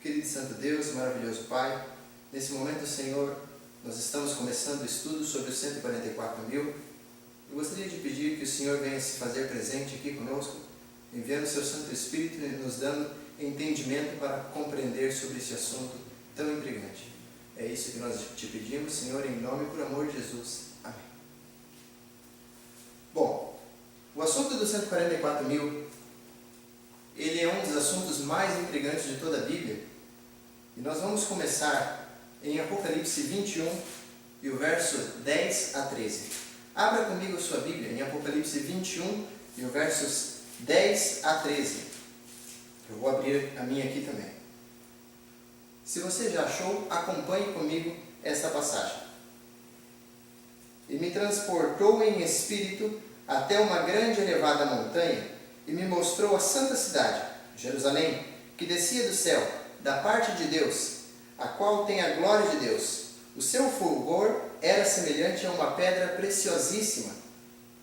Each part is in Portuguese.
Querido e Santo Deus, maravilhoso Pai, nesse momento, Senhor, nós estamos começando o estudo sobre os 144.000. Eu gostaria de pedir que o Senhor venha se fazer presente aqui conosco, enviando o seu Santo Espírito e nos dando entendimento para compreender sobre esse assunto tão intrigante. É isso que nós te pedimos, Senhor, em nome e por amor de Jesus. Amém. Bom, o assunto dos 144.000, ele é um dos assuntos mais intrigantes de toda a Bíblia. E nós vamos começar em Apocalipse 21 e o verso 10 a 13. Abra comigo a sua Bíblia em Apocalipse 21 e o versos 10 a 13. Eu vou abrir a minha aqui também. Se você já achou, acompanhe comigo esta passagem. E me transportou em espírito até uma grande e elevada montanha e me mostrou a santa cidade, Jerusalém, que descia do céu, da parte de Deus, a qual tem a glória de Deus. O seu fulgor era semelhante a uma pedra preciosíssima,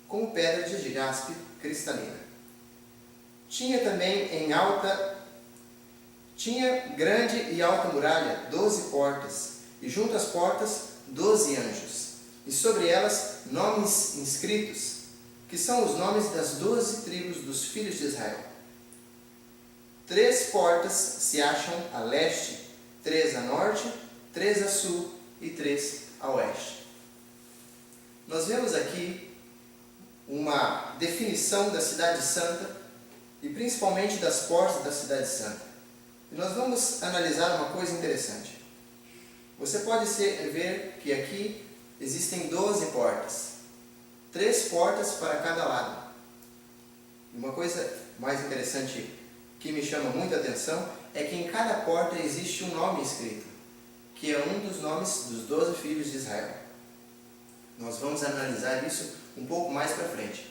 como pedra de jaspe cristalina. Tinha grande e alta muralha, 12 portas, e junto às portas 12 anjos, e sobre elas nomes inscritos, que são os nomes das 12 tribos dos filhos de Israel. 3 portas se acham a leste, 3 a norte, 3 a sul e 3 a oeste. Nós vemos aqui uma definição da cidade santa e principalmente das portas da cidade santa. E nós vamos analisar uma coisa interessante. Você pode ver que aqui existem 12 portas, 3 portas para cada lado. E uma coisa mais interessante que me chama muita atenção é que em cada porta existe um nome escrito, que é um dos nomes dos 12 filhos de Israel. Nós vamos analisar isso um pouco mais para frente.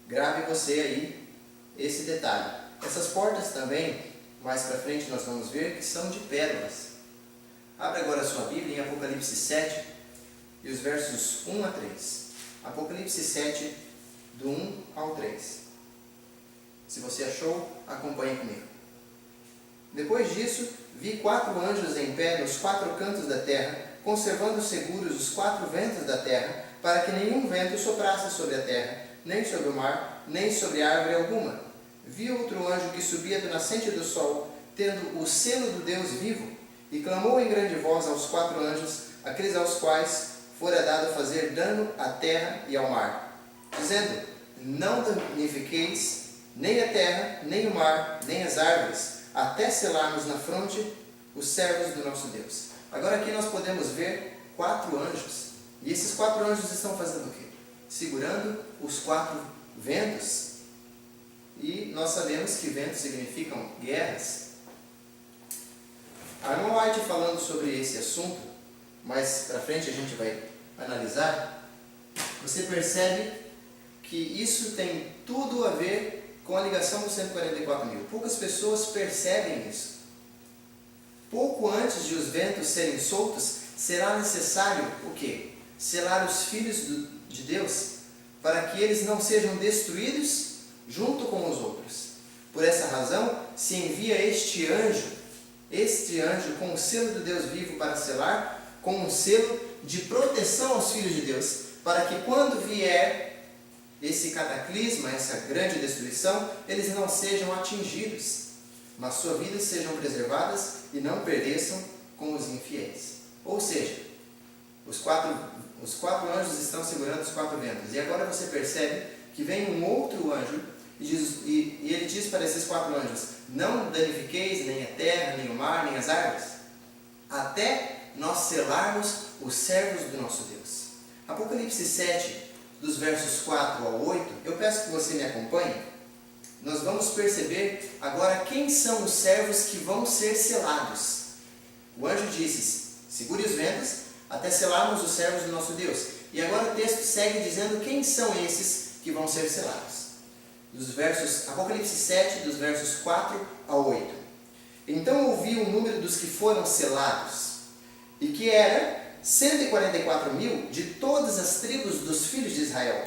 Grave você aí esse detalhe. Essas portas também, mais para frente nós vamos ver que são de pérolas. Abra agora a sua Bíblia em Apocalipse 7 e os versos 1 a 3. Apocalipse 7, do 1 ao 3. Se você achou, acompanhe comigo. Depois disso, vi 4 anjos em pé nos 4 cantos da terra, conservando seguros os 4 ventos da terra, para que nenhum vento soprasse sobre a terra, nem sobre o mar, nem sobre árvore alguma. Vi outro anjo que subia do nascente do sol, tendo o selo do Deus vivo, e clamou em grande voz aos 4 anjos, aqueles aos quais fora dado fazer dano à terra e ao mar, dizendo: não danifiqueis nem a terra, nem o mar, nem as árvores, até selarmos na fronte os servos do nosso Deus. Agora aqui nós podemos ver 4 anjos. E esses 4 anjos estão fazendo o quê? Segurando os 4 ventos. E nós sabemos que ventos significam guerras. Arnold White, falando sobre esse assunto, mais para frente a gente vai analisar, você percebe que isso tem tudo a ver com a ligação dos 144.000. Poucas pessoas percebem isso. Pouco antes de os ventos serem soltos, será necessário o quê? Selar os filhos de Deus, para que eles não sejam destruídos junto com os outros. Por essa razão, se envia este anjo com o selo do Deus vivo para selar, com um selo de proteção aos filhos de Deus, para que quando vier esse cataclisma, essa grande destruição, eles não sejam atingidos, mas suas vidas sejam preservadas e não pereçam com os infiéis. Ou seja, os quatro anjos estão segurando os 4 ventos. E agora você percebe que vem um outro anjo e ele diz para esses 4 anjos: não danifiqueis nem a terra, nem o mar, nem as árvores, até nós selarmos os servos do nosso Deus. Apocalipse 7, dos versos 4 ao 8, eu peço que você me acompanhe. Nós vamos perceber agora quem são os servos que vão ser selados. O anjo disse: segure os ventos até selarmos os servos do nosso Deus. E agora o texto segue dizendo quem são esses que vão ser selados. Apocalipse 7, dos versos 4 ao 8. Então ouvi o número dos que foram selados, e que era 144.000 de todas as tribos dos filhos de Israel.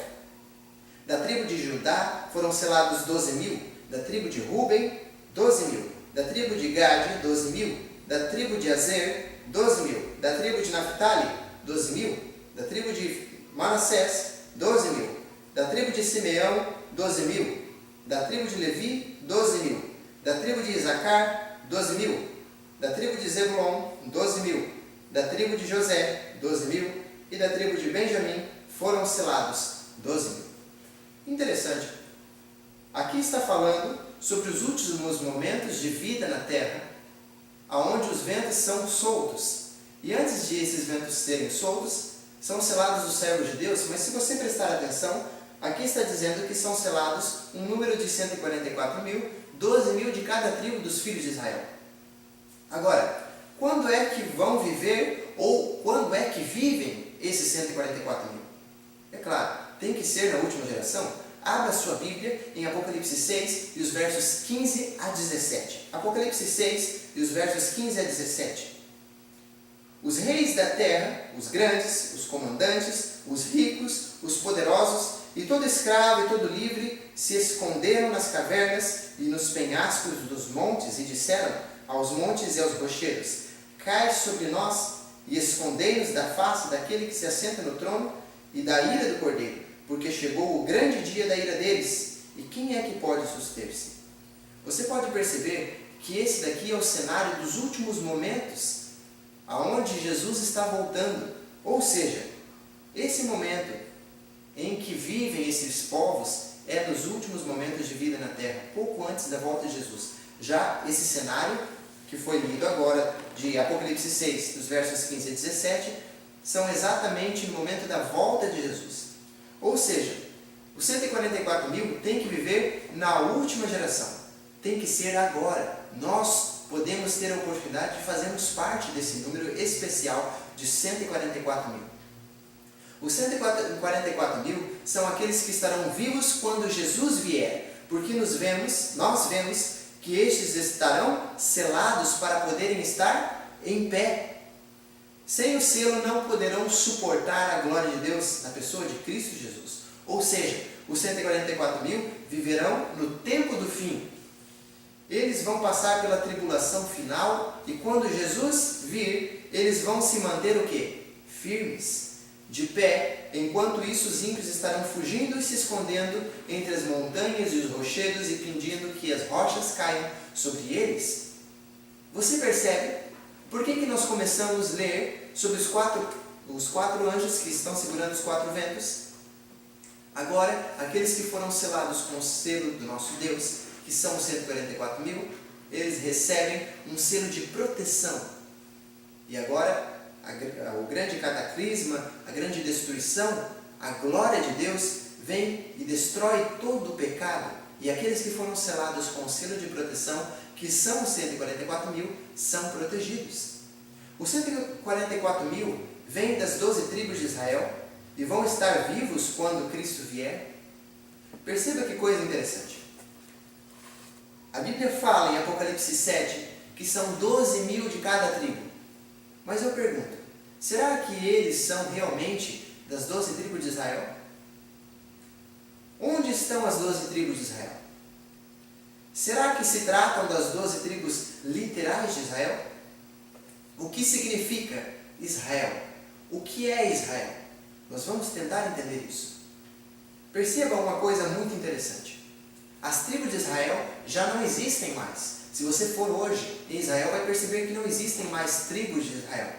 Da tribo de Judá foram selados 12.000, da tribo de Ruben, 12.000, da tribo de Gade, 12.000, Da tribo de Azer, 12.000. Da tribo de Naphtali, 12.000. Da tribo de Manassés, 12.000. Da tribo de Simeão, 12.000. Da tribo de Levi, 12.000. Da tribo de Isacar, 12.000. Da tribo de Zebulon, 12.000. Da tribo de José, 12.000. E da tribo de Benjamim foram selados 12.000. Interessante. Aqui está falando sobre os últimos momentos de vida na terra, aonde os ventos são soltos. E antes de esses ventos serem soltos, são selados os servos de Deus. Mas se você prestar atenção, aqui está dizendo que são selados um número de 144.000, 12.000 de cada tribo dos filhos de Israel. Agora, quando é que vão viver, ou quando é que vivem esses 144.000? É claro, tem que ser na última geração. Abra sua Bíblia em Apocalipse 6 e os versos 15 a 17. Apocalipse 6 e os versos 15 a 17. Os reis da terra, os grandes, os comandantes, os ricos, os poderosos e todo escravo e todo livre se esconderam nas cavernas e nos penhascos dos montes e disseram aos montes e aos rochedos: cai sobre nós e escondei-nos da face daquele que se assenta no trono e da ira do Cordeiro, porque chegou o grande dia da ira deles, e quem é que pode suster-se? Você pode perceber que esse daqui é o cenário dos últimos momentos, aonde Jesus está voltando. Ou seja, esse momento em que vivem esses povos é nos últimos momentos de vida na terra, pouco antes da volta de Jesus. Já esse cenário que foi lido agora, de Apocalipse 6, dos versos 15 a 17, são exatamente no momento da volta de Jesus. Ou seja, os 144.000 tem que viver na última geração. Tem que ser agora. Nós podemos ter a oportunidade de fazermos parte desse número especial de 144.000. Os 144.000 são aqueles que estarão vivos quando Jesus vier, porque nós vemos que estes estarão selados para poderem estar em pé. Sem o selo não poderão suportar a glória de Deus na pessoa de Cristo Jesus. Ou seja, os 144.000 viverão no tempo do fim. Eles vão passar pela tribulação final e quando Jesus vir, eles vão se manter o quê? Firmes, de pé, enquanto isso os ímpios estarão fugindo e se escondendo entre as montanhas e os rochedos e pedindo que as rochas caiam sobre eles. Você percebe? Por que nós começamos a ler sobre os quatro anjos que estão segurando os quatro ventos? Agora, aqueles que foram selados com o selo do nosso Deus, que são os 144.000, eles recebem um selo de proteção. E agora, o grande cataclisma, a grande destruição, a glória de Deus vem e destrói todo o pecado. E aqueles que foram selados com o selo de proteção, que são os 144.000, são protegidos. Os 144.000 vêm das 12 tribos de Israel e vão estar vivos quando Cristo vier. Perceba que coisa interessante. A Bíblia fala em Apocalipse 7 que são 12.000 de cada tribo. Mas eu pergunto, será que eles são realmente das 12 tribos de Israel? Onde estão as 12 tribos de Israel? Será que se tratam das 12 tribos literais de Israel? O que significa Israel? O que é Israel? Nós vamos tentar entender isso. Perceba uma coisa muito interessante. As tribos de Israel já não existem mais. Se você for hoje em Israel, vai perceber que não existem mais tribos de Israel.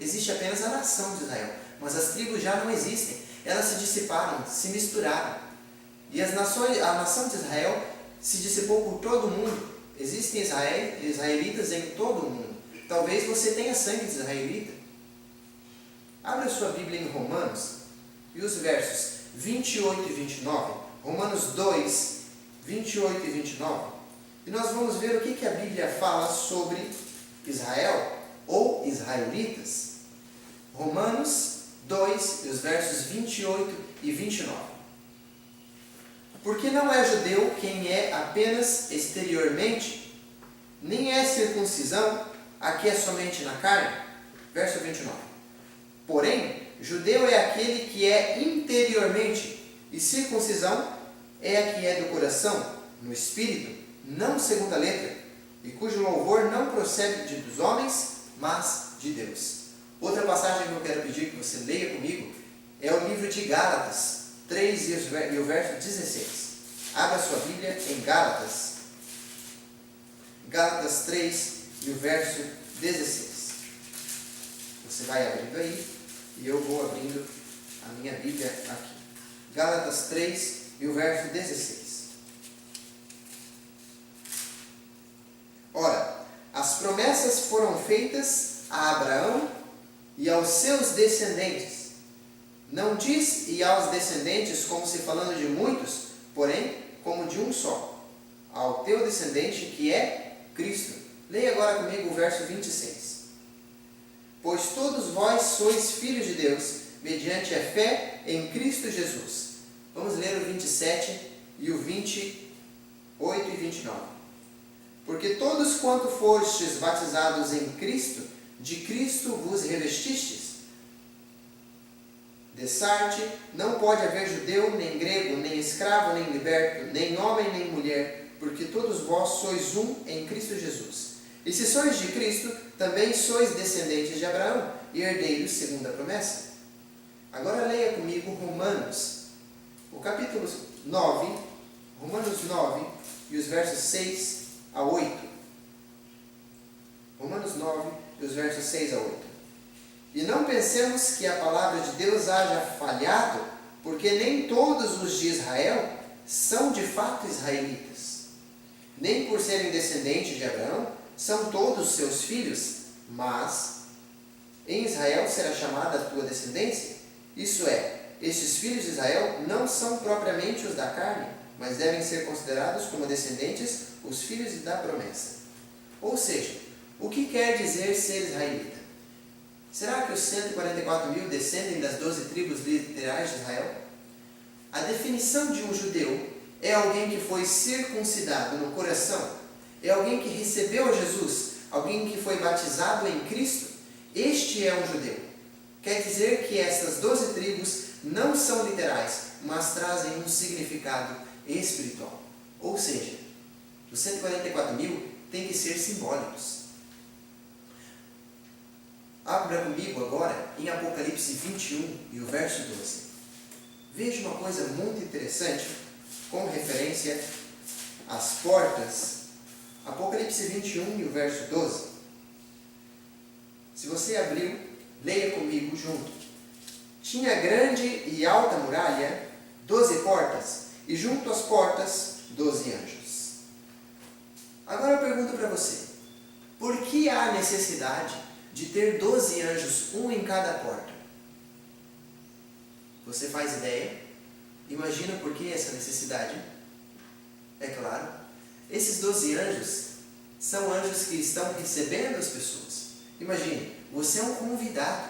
Existe apenas a nação de Israel. Mas as tribos já não existem. Elas se dissiparam, se misturaram. E a nação de Israel se dissipou por todo o mundo. Existem israelitas em todo o mundo. Talvez você tenha sangue de israelita. Abra sua Bíblia em Romanos e os versos 28 e 29. Romanos 2, 28 e 29. E nós vamos ver o que a Bíblia fala sobre Israel ou israelitas. Romanos 2, os versos 28 e 29. Porque não é judeu quem é apenas exteriormente, nem é circuncisão a que é somente na carne. Verso 29. Porém, judeu é aquele que é interiormente, e circuncisão é a que é do coração, no espírito, não segundo a letra, e cujo louvor não procede dos homens, mas de Deus. Outra passagem que eu quero pedir que você leia comigo é o livro de Gálatas 3 e o verso 16. Abra sua Bíblia em Gálatas 3 e o verso 16. Você vai abrindo aí e eu vou abrindo a minha Bíblia aqui. Gálatas 3 e o verso 16. Ora, as promessas foram feitas a Abraão e aos seus descendentes. Não diz e aos descendentes como se falando de muitos, porém como de um só, ao teu descendente que é Cristo. Leia agora comigo o verso 26. Pois todos vós sois filhos de Deus, mediante a fé em Cristo Jesus. Vamos ler o 27 e o 28 e 29. Porque todos quanto fostes batizados em Cristo, de Cristo vos revestistes. Dessarte, não pode haver judeu, nem grego, nem escravo, nem liberto, nem homem, nem mulher, porque todos vós sois um em Cristo Jesus. E se sois de Cristo, também sois descendentes de Abraão e herdeiros segundo a promessa. Agora leia comigo Romanos, o capítulo 9, Romanos 9 e os versos 6 a 8. Romanos 9 e os versos 6 a 8. E não pensemos que a palavra de Deus haja falhado, porque nem todos os de Israel são de fato israelitas. Nem por serem descendentes de Abraão, são todos seus filhos, mas em Israel será chamada a tua descendência. Isso é, estes filhos de Israel não são propriamente os da carne, mas devem ser considerados como descendentes os filhos da promessa. Ou seja, o que quer dizer ser israelita? Será que os 144 mil descendem das 12 tribos literais de Israel? A definição de um judeu é alguém que foi circuncidado no coração, é alguém que recebeu Jesus, alguém que foi batizado em Cristo. Este é um judeu. Quer dizer que essas 12 tribos não são literais, mas trazem um significado espiritual. Ou seja, os 144 mil têm que ser simbólicos. Abra comigo agora em Apocalipse 21 e o verso 12. Veja uma coisa muito interessante com referência às portas. Apocalipse 21 e o verso 12. Se você abriu, leia comigo junto. Tinha grande e alta muralha, 12 portas, e junto às portas, 12 anjos. Agora eu pergunto para você, por que há necessidade de ter 12 anjos, um em cada porta? Você faz ideia? Imagina por que essa necessidade? É claro, esses 12 anjos são anjos que estão recebendo as pessoas. Imagine, você é um convidado.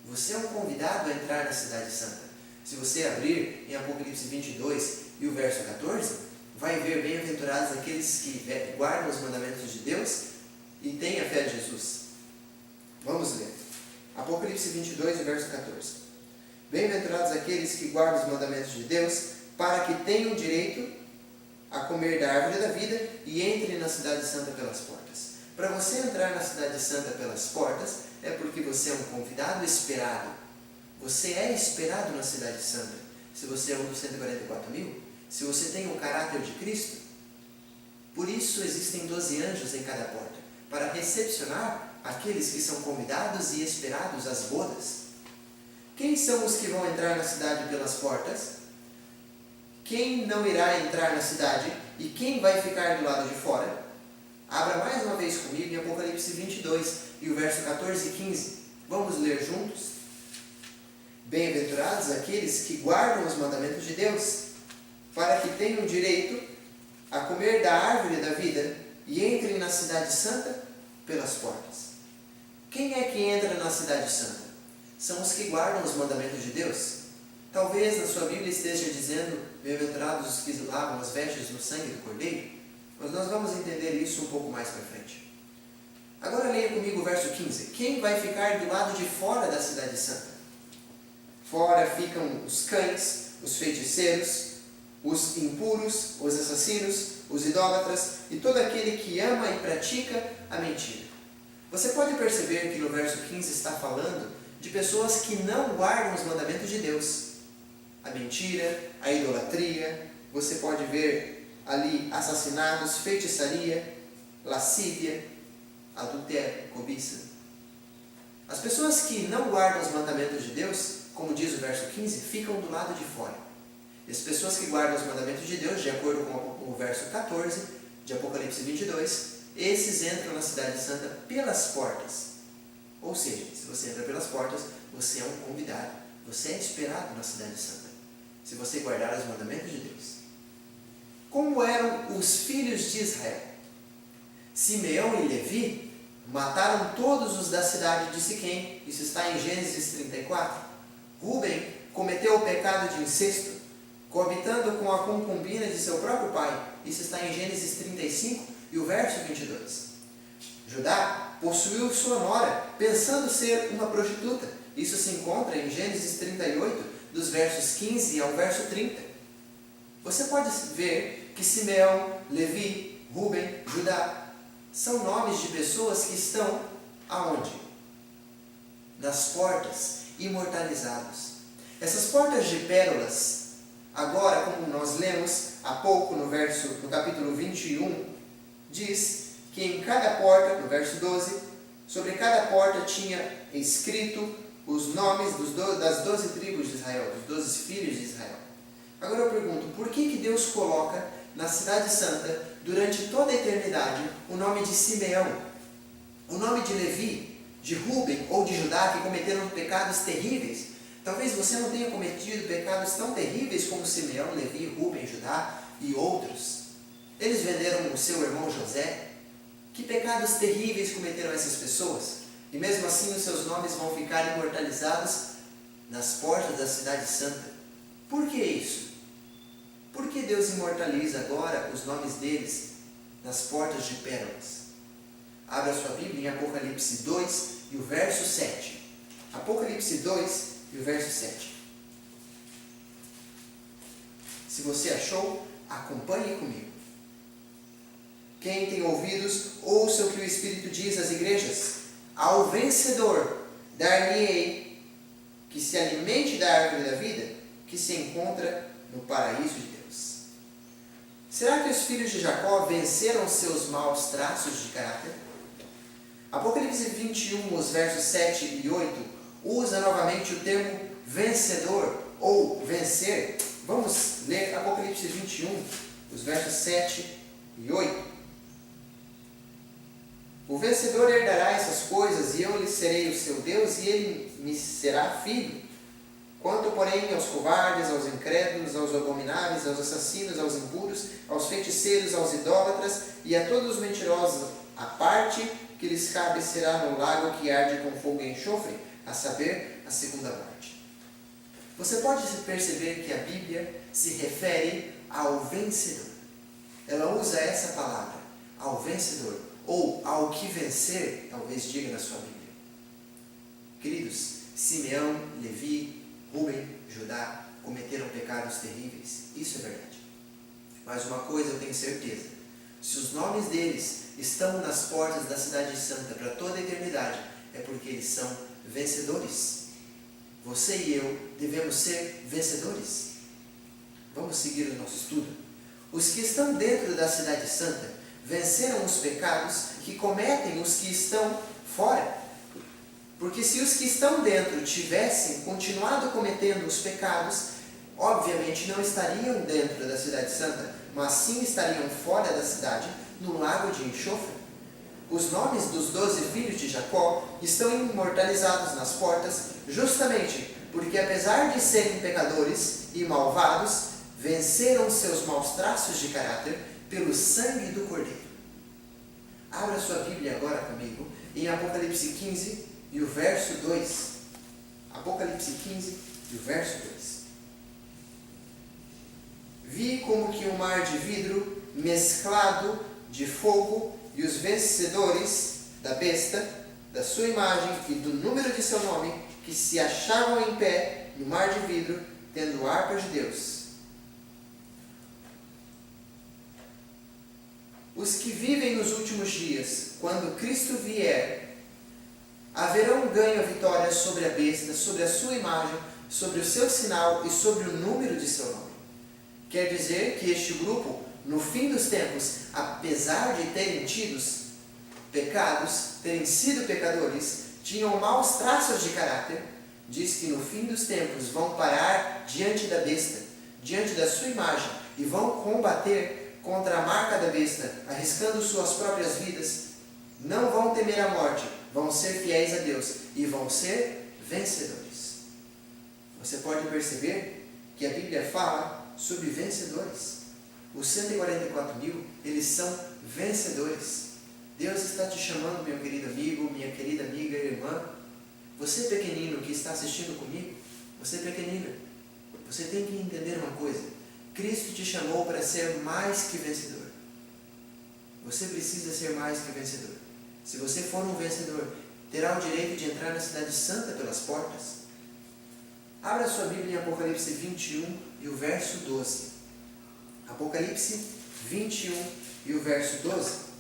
Você é um convidado a entrar na Cidade Santa. Se você abrir em Apocalipse 22 e o verso 14, vai ver bem-aventurados aqueles que guardam os mandamentos de Deus e têm a fé de Jesus. Vamos ler. Apocalipse 22, verso 14. Bem-aventurados aqueles que guardam os mandamentos de Deus, para que tenham direito a comer da árvore da vida e entrem na Cidade Santa pelas portas. Para você entrar na Cidade Santa pelas portas, é porque você é um convidado esperado. Você é esperado na Cidade Santa. Se você é um dos 144 mil, se você tem o caráter de Cristo, por isso existem 12 anjos em cada porta, para recepcionar aqueles que são convidados e esperados às bodas. Quem são os que vão entrar na cidade pelas portas? Quem não irá entrar na cidade e quem vai ficar do lado de fora? Abra mais uma vez comigo em Apocalipse 22 e o verso 14 e 15. Vamos ler juntos? Bem-aventurados aqueles que guardam os mandamentos de Deus, para que tenham direito a comer da árvore da vida e entrem na Cidade Santa pelas portas. Quem é que entra na Cidade Santa? São os que guardam os mandamentos de Deus. Talvez na sua Bíblia esteja dizendo, bem-aventurados os que lavam as vestes no sangue do Cordeiro, mas nós vamos entender isso um pouco mais para frente. Agora leia comigo o verso 15. Quem vai ficar do lado de fora da Cidade Santa? Fora ficam os cães, os feiticeiros, os impuros, os assassinos, os idólatras e todo aquele que ama e pratica a mentira. Você pode perceber que no verso 15 está falando de pessoas que não guardam os mandamentos de Deus. A mentira, a idolatria, você pode ver ali assassinatos, feitiçaria, lascívia, adultério, cobiça. As pessoas que não guardam os mandamentos de Deus, como diz o verso 15, ficam do lado de fora. E as pessoas que guardam os mandamentos de Deus, de acordo com o verso 14 de Apocalipse 22, esses entram na cidade santa pelas portas. Ou seja, se você entra pelas portas, você é um convidado. Você é esperado na cidade santa, se você guardar os mandamentos de Deus. Como eram os filhos de Israel? Simeão e Levi mataram todos os da cidade de Siquém. Isso está em Gênesis 34. Rúben cometeu o pecado de incesto, coabitando com a concubina de seu próprio pai. Isso está em Gênesis 35 e o verso 22. Judá possuiu sua nora, pensando ser uma prostituta. Isso se encontra em Gênesis 38, dos versos 15 ao verso 30. Você pode ver que Simeão, Levi, Rúben, Judá são nomes de pessoas que estão aonde? Nas portas, imortalizados. Essas portas de pérolas, agora, como nós lemos há pouco no capítulo 21, diz que em cada porta, no verso 12, sobre cada porta tinha escrito os nomes das 12 tribos de Israel, dos 12 filhos de Israel. Agora eu pergunto, por que Deus coloca na cidade santa, durante toda a eternidade, o nome de Simeão, o nome de Levi, de Rúben ou de Judá, que cometeram pecados terríveis? Talvez você não tenha cometido pecados tão terríveis como Simeão, Levi, Rúben, Judá e outros. Eles venderam o seu irmão José. Que pecados terríveis cometeram essas pessoas? E mesmo assim os seus nomes vão ficar imortalizados nas portas da cidade santa. Por que isso? Por que Deus imortaliza agora os nomes deles nas portas de pérolas? Abra sua Bíblia em Apocalipse 2 e o verso 7. Apocalipse 2 e o verso 7. Se você achou, acompanhe comigo. Quem tem ouvidos, ouça o que o Espírito diz às igrejas. Ao vencedor, dar-lhe-ei que se alimente da árvore da vida, que se encontra no paraíso de Deus. Será que os filhos de Jacó venceram seus maus traços de caráter? Apocalipse 21, os versos 7 e 8, usa novamente o termo vencedor ou vencer. Vamos ler Apocalipse 21, os versos 7 e 8. O vencedor herdará essas coisas, e eu lhe serei o seu Deus, e ele me será filho. Quanto, porém, aos covardes, aos incrédulos, aos abomináveis, aos assassinos, aos impuros, aos feiticeiros, aos idólatras, e a todos os mentirosos, a parte que lhes cabe será no lago que arde com fogo e enxofre, a saber, a segunda morte. Você pode perceber que a Bíblia se refere ao vencedor. Ela usa essa palavra, ao vencedor, ou ao que vencer, talvez diga na sua Bíblia. Queridos, Simeão, Levi, Rúben, Judá cometeram pecados terríveis. Isso é verdade. Mas uma coisa eu tenho certeza: se os nomes deles estão nas portas da cidade santa para toda a eternidade, é porque eles são vencedores. Você e eu devemos ser vencedores. Vamos seguir o nosso estudo. Os que estão dentro da cidade santa venceram os pecados que cometem os que estão fora. Porque se os que estão dentro tivessem continuado cometendo os pecados, obviamente não estariam dentro da cidade santa, mas sim estariam fora da cidade, no lago de enxofre. Os nomes dos 12 filhos de Jacó estão imortalizados nas portas, justamente porque, apesar de serem pecadores e malvados, venceram seus maus traços de caráter pelo sangue do Cordeiro. Abra sua Bíblia agora comigo em Apocalipse 15 e o verso 2. Apocalipse 15 e o verso 2. Vi como que um mar de vidro mesclado de fogo, e os vencedores da besta, da sua imagem e do número de seu nome, que se achavam em pé no mar de vidro, tendo harpas de Deus. os que vivem nos últimos dias, quando Cristo vier, haverão ganho a vitória sobre a besta, sobre a sua imagem, sobre o seu sinal e sobre o número de seu nome. Quer dizer que este grupo, no fim dos tempos, apesar de terem tido pecados, terem sido pecadores, tinham maus traços de caráter, diz que no fim dos tempos vão parar diante da besta, diante da sua imagem, e vão combater contra a marca da besta, arriscando suas próprias vidas. Não vão temer a morte, vão ser fiéis a Deus e vão ser vencedores. Você pode perceber que a Bíblia fala sobre vencedores. Os 144.000, eles são vencedores. Deus está te chamando, meu querido amigo, minha querida amiga e irmã. Você pequenino que está assistindo comigo, você pequenina, você tem que entender uma coisa. Cristo te chamou para ser mais que vencedor. Você precisa ser mais que vencedor. Se você for um vencedor, terá o direito de entrar na cidade santa pelas portas. Abra sua Bíblia em Apocalipse 21 e o verso 12. Apocalipse 21 e o verso 12.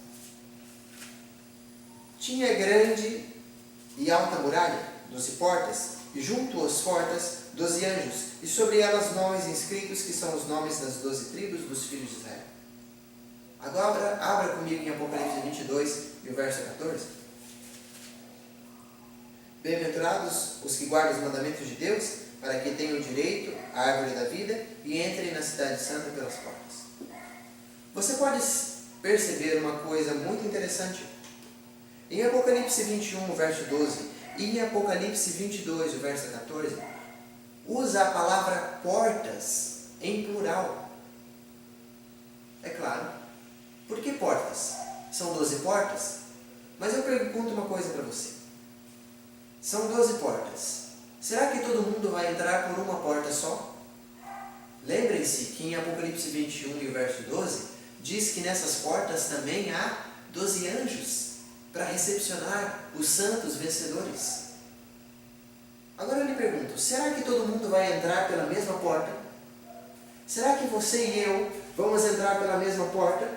Tinha grande e alta muralha, 12 portas, e junto às portas 12 anjos, e sobre elas nomes inscritos, que são os nomes das 12 tribos dos filhos de Israel. Agora, abra comigo em Apocalipse 22 e o verso 14. Bem-aventurados os que guardam os mandamentos de Deus, para que tenham direito à árvore da vida e entrem na cidade santa pelas portas. Você pode perceber uma coisa muito interessante. Em Apocalipse 21, o verso 12, e em Apocalipse 22, o verso 14, usa a palavra portas em plural. É claro. Por que portas? São 12 portas? Mas eu pergunto uma coisa para você. São 12 portas. Será que todo mundo vai entrar por uma porta só? Lembrem-se que em Apocalipse 21 e o verso 12, diz que nessas portas também há 12 anjos para recepcionar os santos vencedores. Agora eu lhe pergunto, será que todo mundo vai entrar pela mesma porta? Será que você e eu vamos entrar pela mesma porta?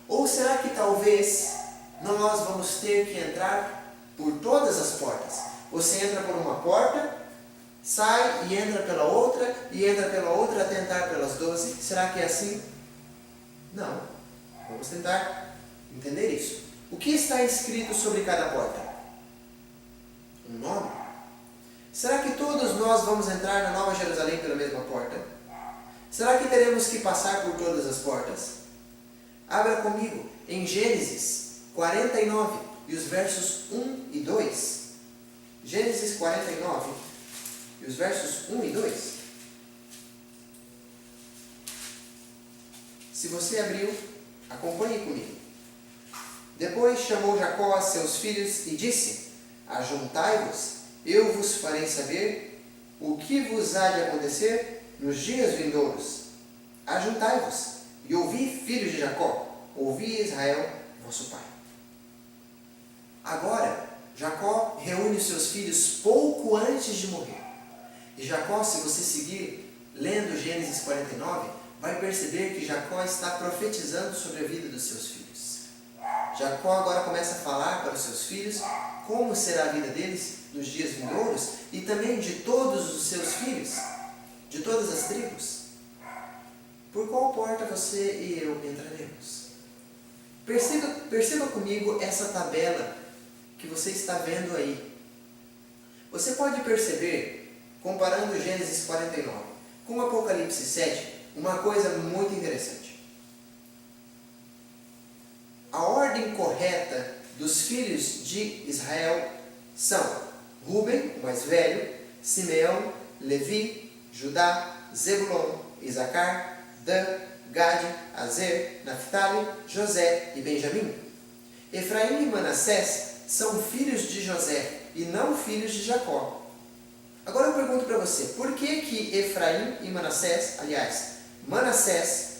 Ou será que talvez nós vamos ter que entrar por todas as portas? Você entra por uma porta, sai e entra pela outra, e entra pela outra até entrar pelas 12. Será que é assim? Não. Vamos tentar entender isso. O que está escrito sobre cada porta? Um nome. Será que todos nós vamos entrar na Nova Jerusalém pela mesma porta? Será que teremos que passar por todas as portas? Abra comigo em Gênesis 49 e os versos 1 e 2. Gênesis 49 e os versos 1 e 2. Se você abriu, acompanhe comigo. Depois chamou Jacó a seus filhos e disse: Ajuntai-vos, eu vos farei saber o que vos há de acontecer nos dias vindouros. Ajuntai-vos e ouvi, filhos de Jacó, ouvi, Israel, vosso pai. Agora, Jacó reúne os seus filhos pouco antes de morrer. E Jacó, se você seguir lendo Gênesis 49, vai perceber que Jacó está profetizando sobre a vida dos seus filhos. Jacó agora começa a falar para os seus filhos como será a vida deles nos dias vindouros e também de todos os seus filhos, de todas as tribos. Por qual porta você e eu entraremos? Perceba comigo essa tabela que você está vendo aí. Você pode perceber, comparando Gênesis 49 com Apocalipse 7, uma coisa muito interessante. A ordem correta dos filhos de Israel são Ruben, o mais velho, Simeão, Levi, Judá, Zebulon, Isacar, Dan, Gade, Azer, Naphtali, José e Benjamim. Efraim e Manassés são filhos de José e não filhos de Jacó. Agora eu pergunto para você, por que Efraim e Manassés, aliás, Manassés,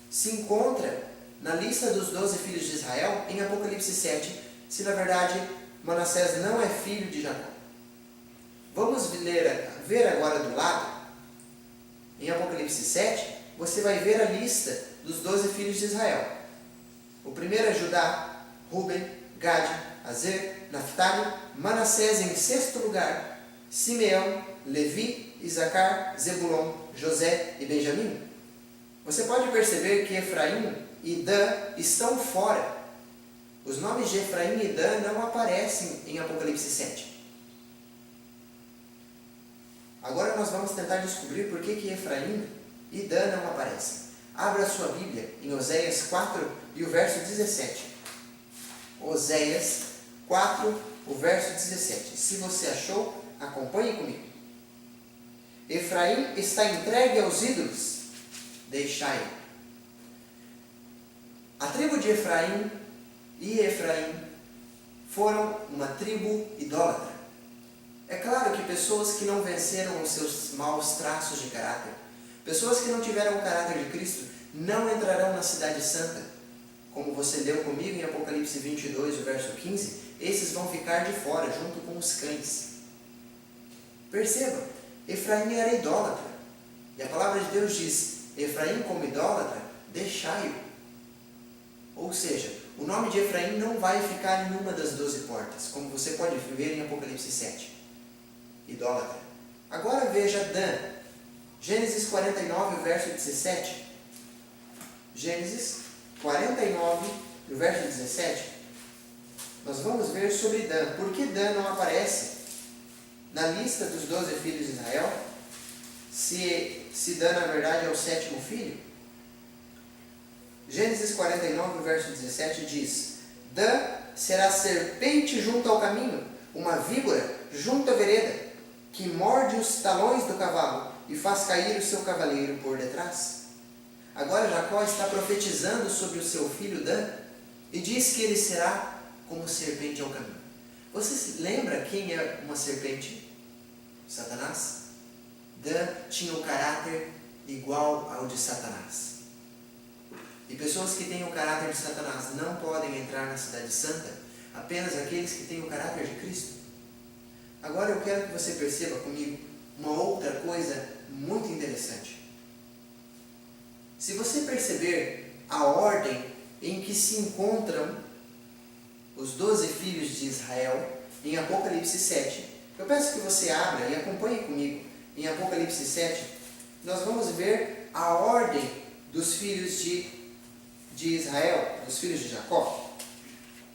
se encontra na lista dos 12 filhos de Israel em Apocalipse 7, se na verdade Manassés não é filho de Jacó? Vamos ver agora do lado, em Apocalipse 7, você vai ver a lista dos 12 filhos de Israel. O primeiro é Judá, Ruben, Gade, Azer, Naftali, Manassés em sexto lugar, Simeão, Levi, Isacar, Zebulon, José e Benjamim. Você pode perceber que Efraim e Dan estão fora. Os nomes de Efraim e Dan não aparecem em Apocalipse 7. Agora nós vamos tentar descobrir por que Efraim e Dan não aparecem. Abra sua Bíblia em Oséias 4 e o verso 17. Oséias 4, o verso 17. Se você achou, acompanhe comigo. Efraim está entregue aos ídolos, deixai-o. A tribo de Efraim e Efraim foram uma tribo idólatra. É claro que pessoas que não venceram os seus maus traços de caráter, pessoas que não tiveram o caráter de Cristo, não entrarão na cidade santa. Como você leu comigo em Apocalipse 22, o verso 15, esses vão ficar de fora, junto com os cães. Perceba, Efraim era idólatra. E a palavra de Deus diz, Efraim como idólatra, deixai-o. Ou seja, o nome de Efraim não vai ficar em uma das 12 portas, como você pode ver em Apocalipse 7. Idólatra. Agora veja Dan. Gênesis 49, verso 17. Gênesis 49, verso 17. Nós vamos ver sobre Dan. Por que Dan não aparece na lista dos 12 filhos de Israel? Se Dan, na verdade, é o 7º filho. Gênesis 49, verso 17 diz: Dan será serpente junto ao caminho, uma víbora junto à vereda, que morde os talões do cavalo e faz cair o seu cavaleiro por detrás. Agora Jacó está profetizando sobre o seu filho Dan e diz que ele será como serpente ao caminho. Você se lembra quem é uma serpente? Satanás. Dan tinha um caráter igual ao de Satanás. E pessoas que têm o caráter de Satanás não podem entrar na cidade santa, apenas aqueles que têm o caráter de Cristo. Agora eu quero que você perceba comigo uma outra coisa muito interessante. Se você perceber a ordem em que se encontram os 12 filhos de Israel em Apocalipse 7, eu peço que você abra e acompanhe comigo em Apocalipse 7, nós vamos ver a ordem dos filhos de Israel, dos filhos de Jacó,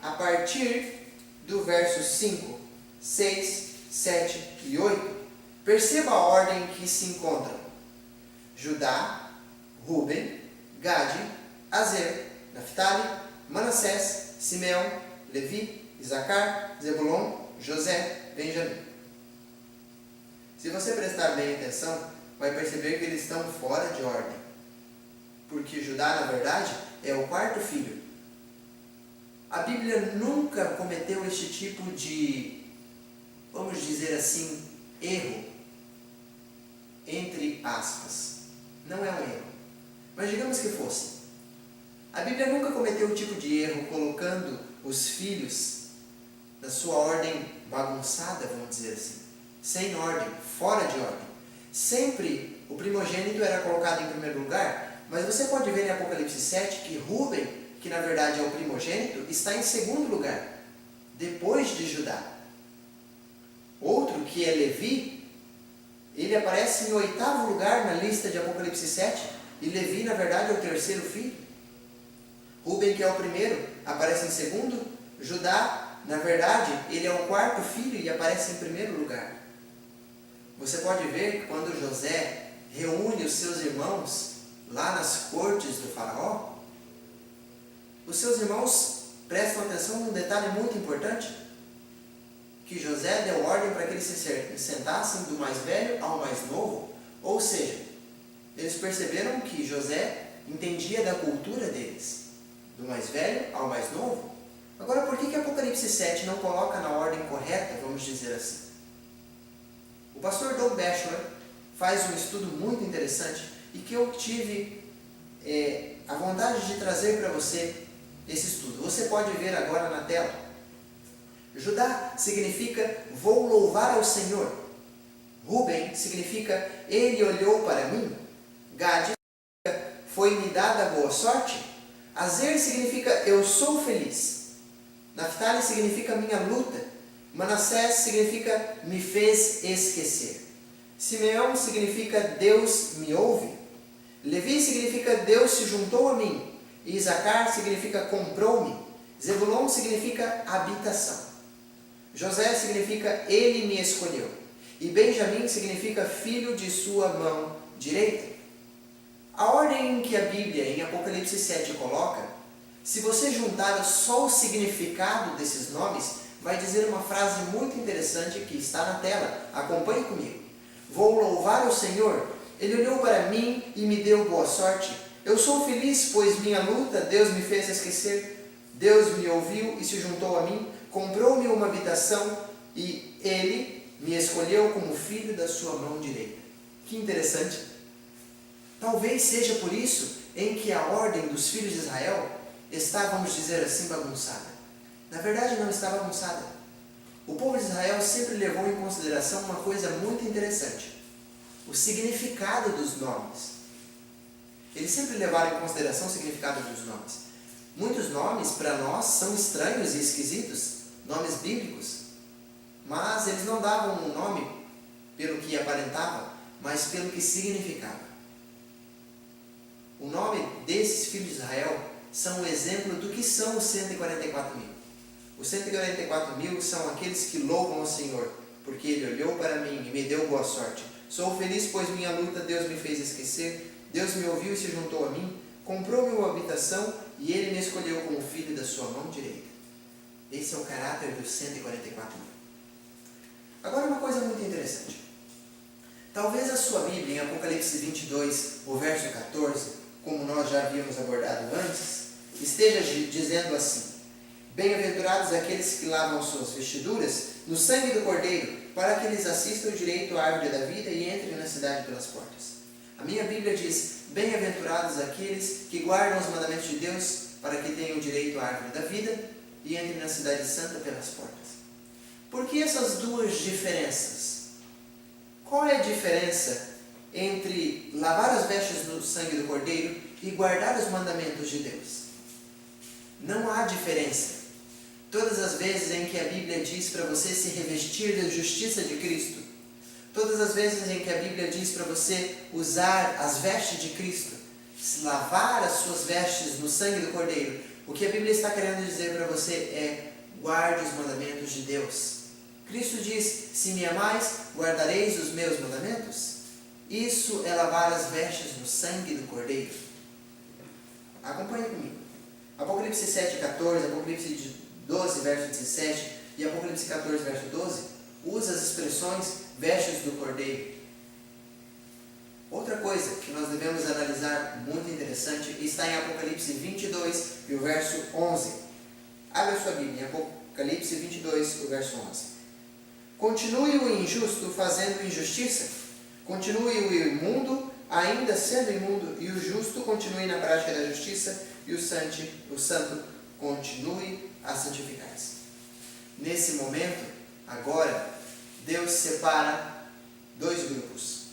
a partir do verso 5, 6, 7 e 8. Perceba a ordem que se encontram: Judá, Ruben, Gade, Azer, Naftali, Manassés, Simeão, Levi, Isacar, Zebulon, José, Benjamim. Se você prestar bem atenção, vai perceber que eles estão fora de ordem. Porque Judá, na verdade, é o 4º filho. A Bíblia nunca cometeu este tipo de, vamos dizer assim, erro, entre aspas. Não é um erro, mas digamos que fosse. A Bíblia nunca cometeu o tipo de erro colocando os filhos na sua ordem bagunçada, vamos dizer assim, sem ordem, fora de ordem. Sempre o primogênito era colocado em primeiro lugar, mas você pode ver em Apocalipse 7 que Ruben, que na verdade é o primogênito, está em segundo lugar, depois de Judá. Outro, que é Levi, ele aparece em 8º lugar na lista de Apocalipse 7, e Levi, na verdade, é o 3º filho. Ruben, que é o primeiro, aparece em segundo. Judá, na verdade, ele é o 4º filho e aparece em primeiro lugar. Você pode ver que quando José reúne os seus irmãos lá nas cortes do faraó, os seus irmãos prestam atenção num detalhe muito importante, que José deu ordem para que eles se sentassem do mais velho ao mais novo. Ou seja, eles perceberam que José entendia da cultura deles, do mais velho ao mais novo. Agora, por que Apocalipse 7 não coloca na ordem correta, vamos dizer assim? O pastor Doug Batchelor faz um estudo muito interessante e que eu tive a vontade de trazer para você esse estudo. Você pode ver agora na tela. Judá significa vou louvar ao Senhor. Ruben significa ele olhou para mim. Gade, foi-me dada boa sorte. Azer significa eu sou feliz. Naftali significa minha luta. Manassés significa me fez esquecer. Simeão significa Deus me ouve. Levi significa Deus se juntou a mim. E Isacar significa comprou-me. Zebulon significa habitação. José significa ele me escolheu. E Benjamim significa filho de sua mão direita. A ordem em que a Bíblia, em Apocalipse 7, coloca, se você juntar só o significado desses nomes, vai dizer uma frase muito interessante que está na tela. Acompanhe comigo. Vou louvar o Senhor. Ele olhou para mim e me deu boa sorte. Eu sou feliz, pois minha luta Deus me fez esquecer. Deus me ouviu e se juntou a mim. Comprou-me uma habitação e Ele me escolheu como filho da sua mão direita. Que interessante. Talvez seja por isso em que a ordem dos filhos de Israel está, vamos dizer assim, bagunçada. Na verdade, não está bagunçada. O povo de Israel sempre levou em consideração uma coisa muito interessante: o significado dos nomes. Eles sempre levaram em consideração o significado dos nomes. Muitos nomes para nós são estranhos e esquisitos, nomes bíblicos, mas eles não davam um nome pelo que aparentava, mas pelo que significava. O nome desses filhos de Israel são um exemplo do que são os 144 mil. Os 144 mil são aqueles que louvam o Senhor, porque Ele olhou para mim e me deu boa sorte. Sou feliz, pois minha luta Deus me fez esquecer. Deus me ouviu e se juntou a mim. Comprou-me uma habitação e Ele me escolheu como filho da sua mão direita. Esse é o caráter dos 144 mil. Agora uma coisa muito interessante. Talvez a sua Bíblia, em Apocalipse 22, o verso 14, como nós já havíamos abordado antes, esteja dizendo assim: bem-aventurados aqueles que lavam suas vestiduras no sangue do Cordeiro, para que eles assistam direito à árvore da vida e entrem na cidade pelas portas. A minha Bíblia diz: bem-aventurados aqueles que guardam os mandamentos de Deus, para que tenham direito à árvore da vida e entrem na cidade santa pelas portas. Por que essas duas diferenças? Qual é a diferença entre lavar as vestes no sangue do Cordeiro e guardar os mandamentos de Deus? Não há diferença. Todas as vezes em que a Bíblia diz para você se revestir da justiça de Cristo, todas as vezes em que a Bíblia diz para você usar as vestes de Cristo, lavar as suas vestes no sangue do Cordeiro, o que a Bíblia está querendo dizer para você é: guarde os mandamentos de Deus. Cristo diz: se me amais, guardareis os meus mandamentos? Isso é lavar as vestes no sangue do Cordeiro. Acompanhe comigo. Apocalipse 7, 14, Apocalipse 12, verso 17 e Apocalipse 14, verso 12, usa as expressões vestes do Cordeiro. Outra coisa que nós devemos analisar, muito interessante, está em Apocalipse 22 e o verso 11. Abra sua Bíblia em Apocalipse 22, o verso 11. Continue o injusto fazendo injustiça, continue o imundo ainda sendo imundo, e o justo continue na prática da justiça, e o santo continue a santificar-se. Nesse momento, agora, Deus separa dois grupos.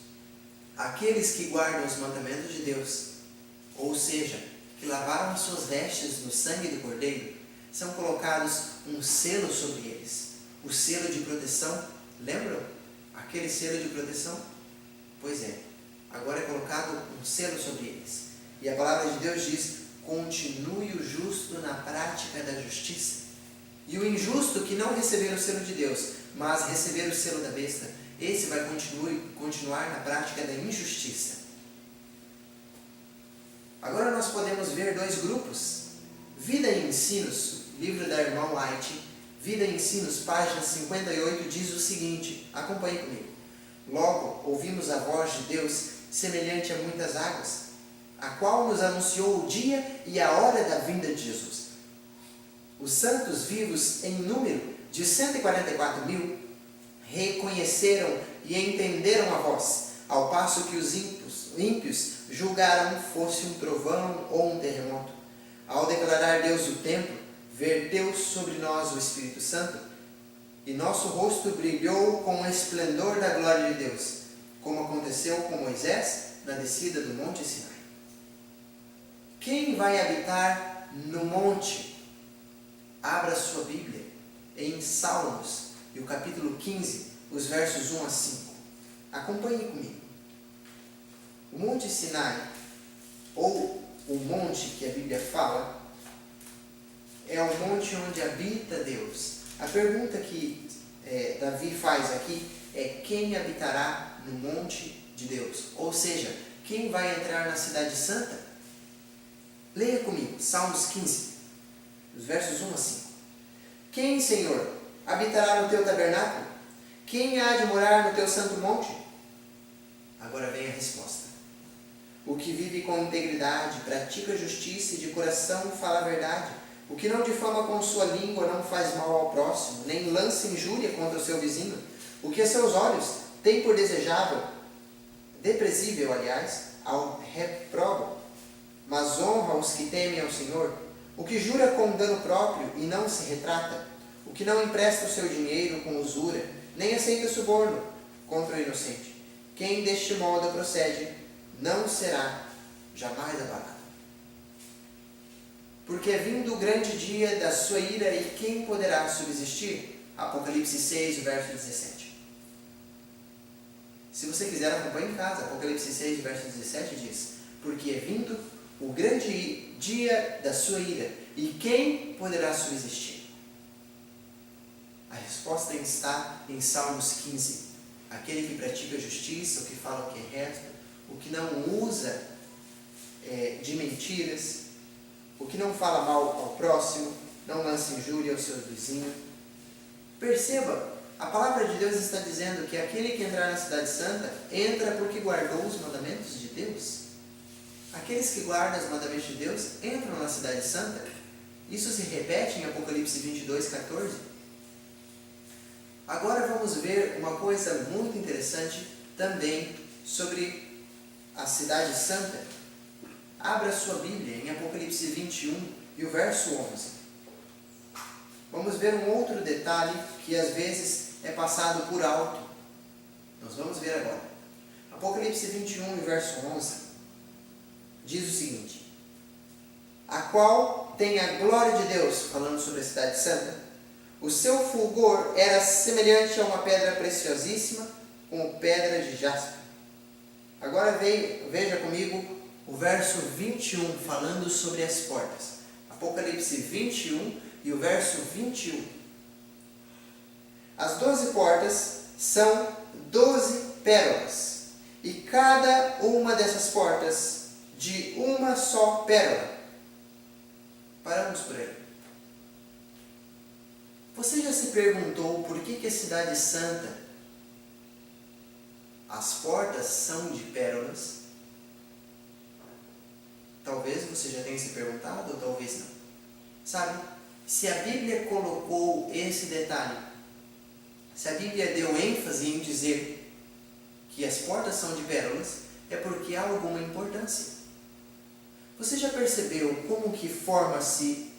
Aqueles que guardam os mandamentos de Deus, ou seja, que lavaram as suas vestes no sangue do Cordeiro, são colocados um selo sobre eles. O selo de proteção, lembram? Aquele selo de proteção? Pois é, agora é colocado um selo sobre eles. E a palavra de Deus diz: continue o justo na prática da justiça. E o injusto que não receber o selo de Deus, mas receber o selo da besta, esse vai continuar na prática da injustiça. Agora nós podemos ver dois grupos. Vida e Ensinos, livro da irmã White, Vida e Ensinos, página 58, diz o seguinte, acompanhe comigo. Logo, ouvimos a voz de Deus, semelhante a muitas águas, a qual nos anunciou o dia e a hora da vinda de Jesus. Os santos vivos, em número de 144 mil, reconheceram e entenderam a voz, ao passo que os ímpios julgaram fosse um trovão ou um terremoto. Ao declarar Deus o templo, verteu sobre nós o Espírito Santo, e nosso rosto brilhou com o esplendor da glória de Deus, como aconteceu com Moisés na descida do Monte Sinai. Quem vai habitar no monte? Abra sua Bíblia em Salmos, e o capítulo 15, os versos 1 a 5. Acompanhe comigo. O Monte Sinai, ou o monte que a Bíblia fala, é o monte onde habita Deus. A pergunta que Davi faz aqui é: quem habitará no monte de Deus? Ou seja, quem vai entrar na cidade santa? Leia comigo, Salmos 15, os versos 1 a 5. Quem, Senhor, habitará no teu tabernáculo? Quem há de morar no teu santo monte? Agora vem a resposta. O que vive com integridade, pratica justiça e de coração fala a verdade. O que não difama com sua língua, não faz mal ao próximo, nem lança injúria contra o seu vizinho. O que a seus olhos tem por desejável, desprezível, aliás, ao reprobo, mas honra os que temem ao Senhor. O que jura com dano próprio e não se retrata. O que não empresta o seu dinheiro com usura, nem aceita suborno contra o inocente. Quem deste modo procede, não será jamais abalado. Porque é vindo o grande dia da sua ira, e quem poderá subsistir? Apocalipse 6, verso 17. Se você quiser, acompanhe em casa. Apocalipse 6, verso 17 diz: porque é vindo o grande dia da sua ira, e quem poderá subsistir? A resposta está em Salmos 15. Aquele que pratica justiça, o que fala o que é reto, o que não usa de mentiras, o que não fala mal ao próximo, não lança injúria ao seu vizinho. Perceba, a palavra de Deus está dizendo que aquele que entrar na cidade santa, entra porque guardou os mandamentos de Deus. Aqueles que guardam os mandamentos de Deus, entram na cidade santa. Isso se repete em Apocalipse 22, 14. Agora vamos ver uma coisa muito interessante também sobre a cidade santa. Abra sua Bíblia em Apocalipse 21 e o verso 11. Vamos ver um outro detalhe que às vezes é passado por alto. Nós vamos ver agora. Apocalipse 21 e verso 11 diz o seguinte: a qual tem a glória de Deus, falando sobre a cidade santa. O seu fulgor era semelhante a uma pedra preciosíssima, como pedra de jaspe. Agora veja comigo o verso 21, falando sobre as portas. Apocalipse 21 e o verso 21. As 12 portas são 12 pérolas, e cada uma dessas portas de uma só pérola. Paramos por aí. Você já se perguntou por que a cidade santa, as portas são de pérolas? Talvez você já tenha se perguntado, ou talvez não. Sabe, se a Bíblia colocou esse detalhe, se a Bíblia deu ênfase em dizer que as portas são de pérolas, é porque há alguma importância. Você já percebeu como que forma-se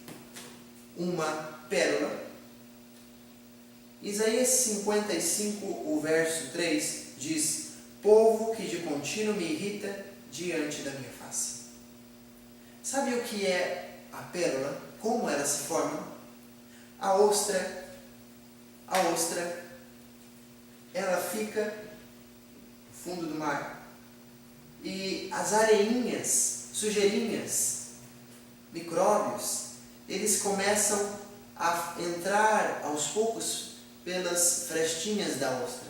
uma pérola? Isaías 55, o verso 3, diz: povo que de contínuo me irrita diante da minha face. Sabe o que é a pérola? Como ela se forma? A ostra, ela fica no fundo do mar. E as areinhas, sujeirinhas, micróbios, eles começam a entrar aos poucos pelas frestinhas da ostra.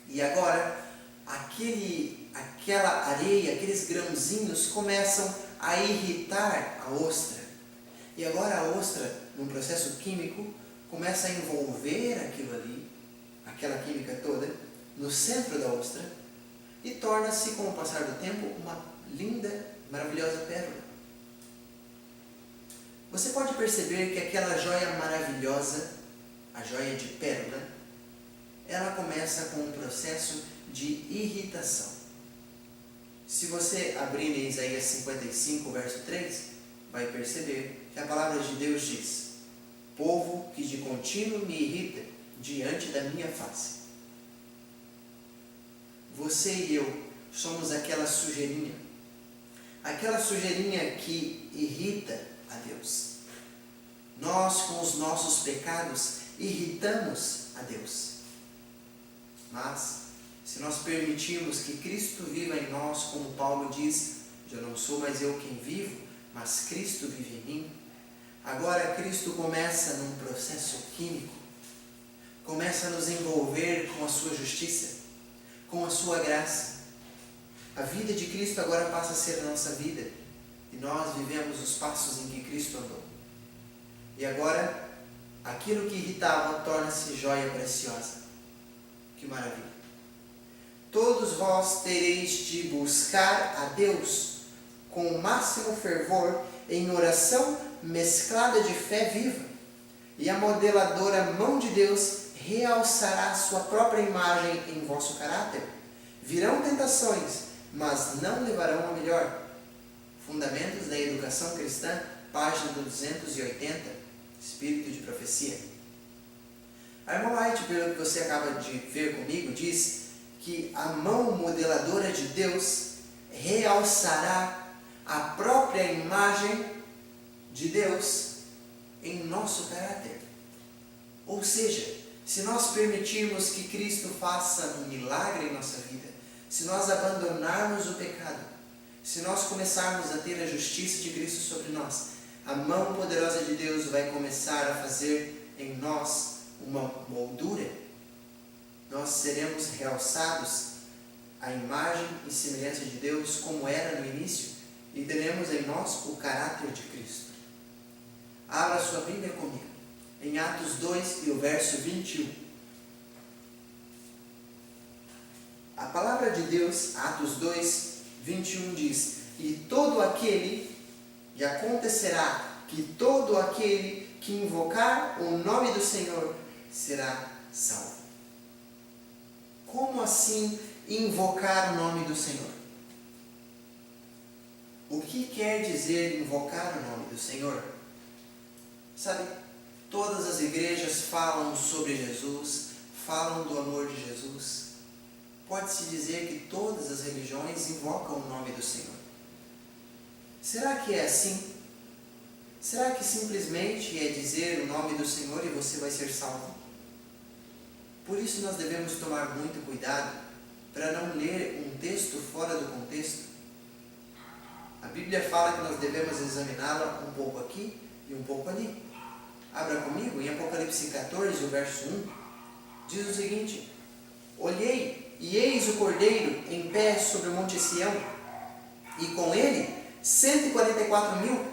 E agora, aquela areia, aqueles grãozinhos começam a irritar a ostra. E agora a ostra, num processo químico, começa a envolver aquilo ali, aquela química toda, no centro da ostra, e torna-se, com o passar do tempo, uma linda, maravilhosa pérola. Você pode perceber que aquela joia maravilhosa, a joia de pérola, ela começa com um processo de irritação. Se você abrir em Isaías 55, verso 3, vai perceber que a palavra de Deus diz: povo que de contínuo me irrita diante da minha face. Você e eu somos aquela sujeirinha, aquela sujeirinha que irrita a Deus. Nós, com os nossos pecados, irritamos a Deus. Mas, se nós permitirmos que Cristo viva em nós, como Paulo diz, já não sou mais eu quem vivo, mas Cristo vive em mim. Agora Cristo começa num processo químico, começa a nos envolver com a sua justiça, com a sua graça. A vida de Cristo agora passa a ser a nossa vida, e nós vivemos os passos em que Cristo andou. E agora, aquilo que irritava torna-se joia preciosa. Que maravilha! Todos vós tereis de buscar a Deus com o máximo fervor em oração mesclada de fé viva, e a modeladora mão de Deus realçará sua própria imagem em vosso caráter. Virão tentações, mas não levarão a melhor. Fundamentos da Educação Cristã, página 280, Espírito de Profecia. A irmã White, pelo que você acaba de ver comigo, diz que a mão modeladora de Deus realçará a própria imagem de Deus em nosso caráter. Ou seja, se nós permitirmos que Cristo faça um milagre em nossa vida, se nós abandonarmos o pecado, se nós começarmos a ter a justiça de Cristo sobre nós, a mão poderosa de Deus vai começar a fazer em nós uma moldura. Nós seremos realçados à imagem e semelhança de Deus como era no início, e teremos em nós o caráter de Cristo. Abra sua Bíblia comigo, em Atos 2 e o verso 21. A palavra de Deus, Atos 2, 21 diz: E acontecerá que todo aquele que invocar o nome do Senhor será salvo. Como assim invocar o nome do Senhor? O que quer dizer invocar o nome do Senhor? Sabe, todas as igrejas falam sobre Jesus, falam do amor de Jesus. Pode-se dizer que todas as religiões invocam o nome do Senhor. Será que é assim? Será que simplesmente é dizer o nome do Senhor e você vai ser salvo? Por isso nós devemos tomar muito cuidado para não ler um texto fora do contexto. A Bíblia fala que nós devemos examiná-la um pouco aqui e um pouco ali. Abra comigo em Apocalipse 14, o verso 1. Diz o seguinte: Olhei, e eis o Cordeiro em pé sobre o monte Sião, e com ele 144.000,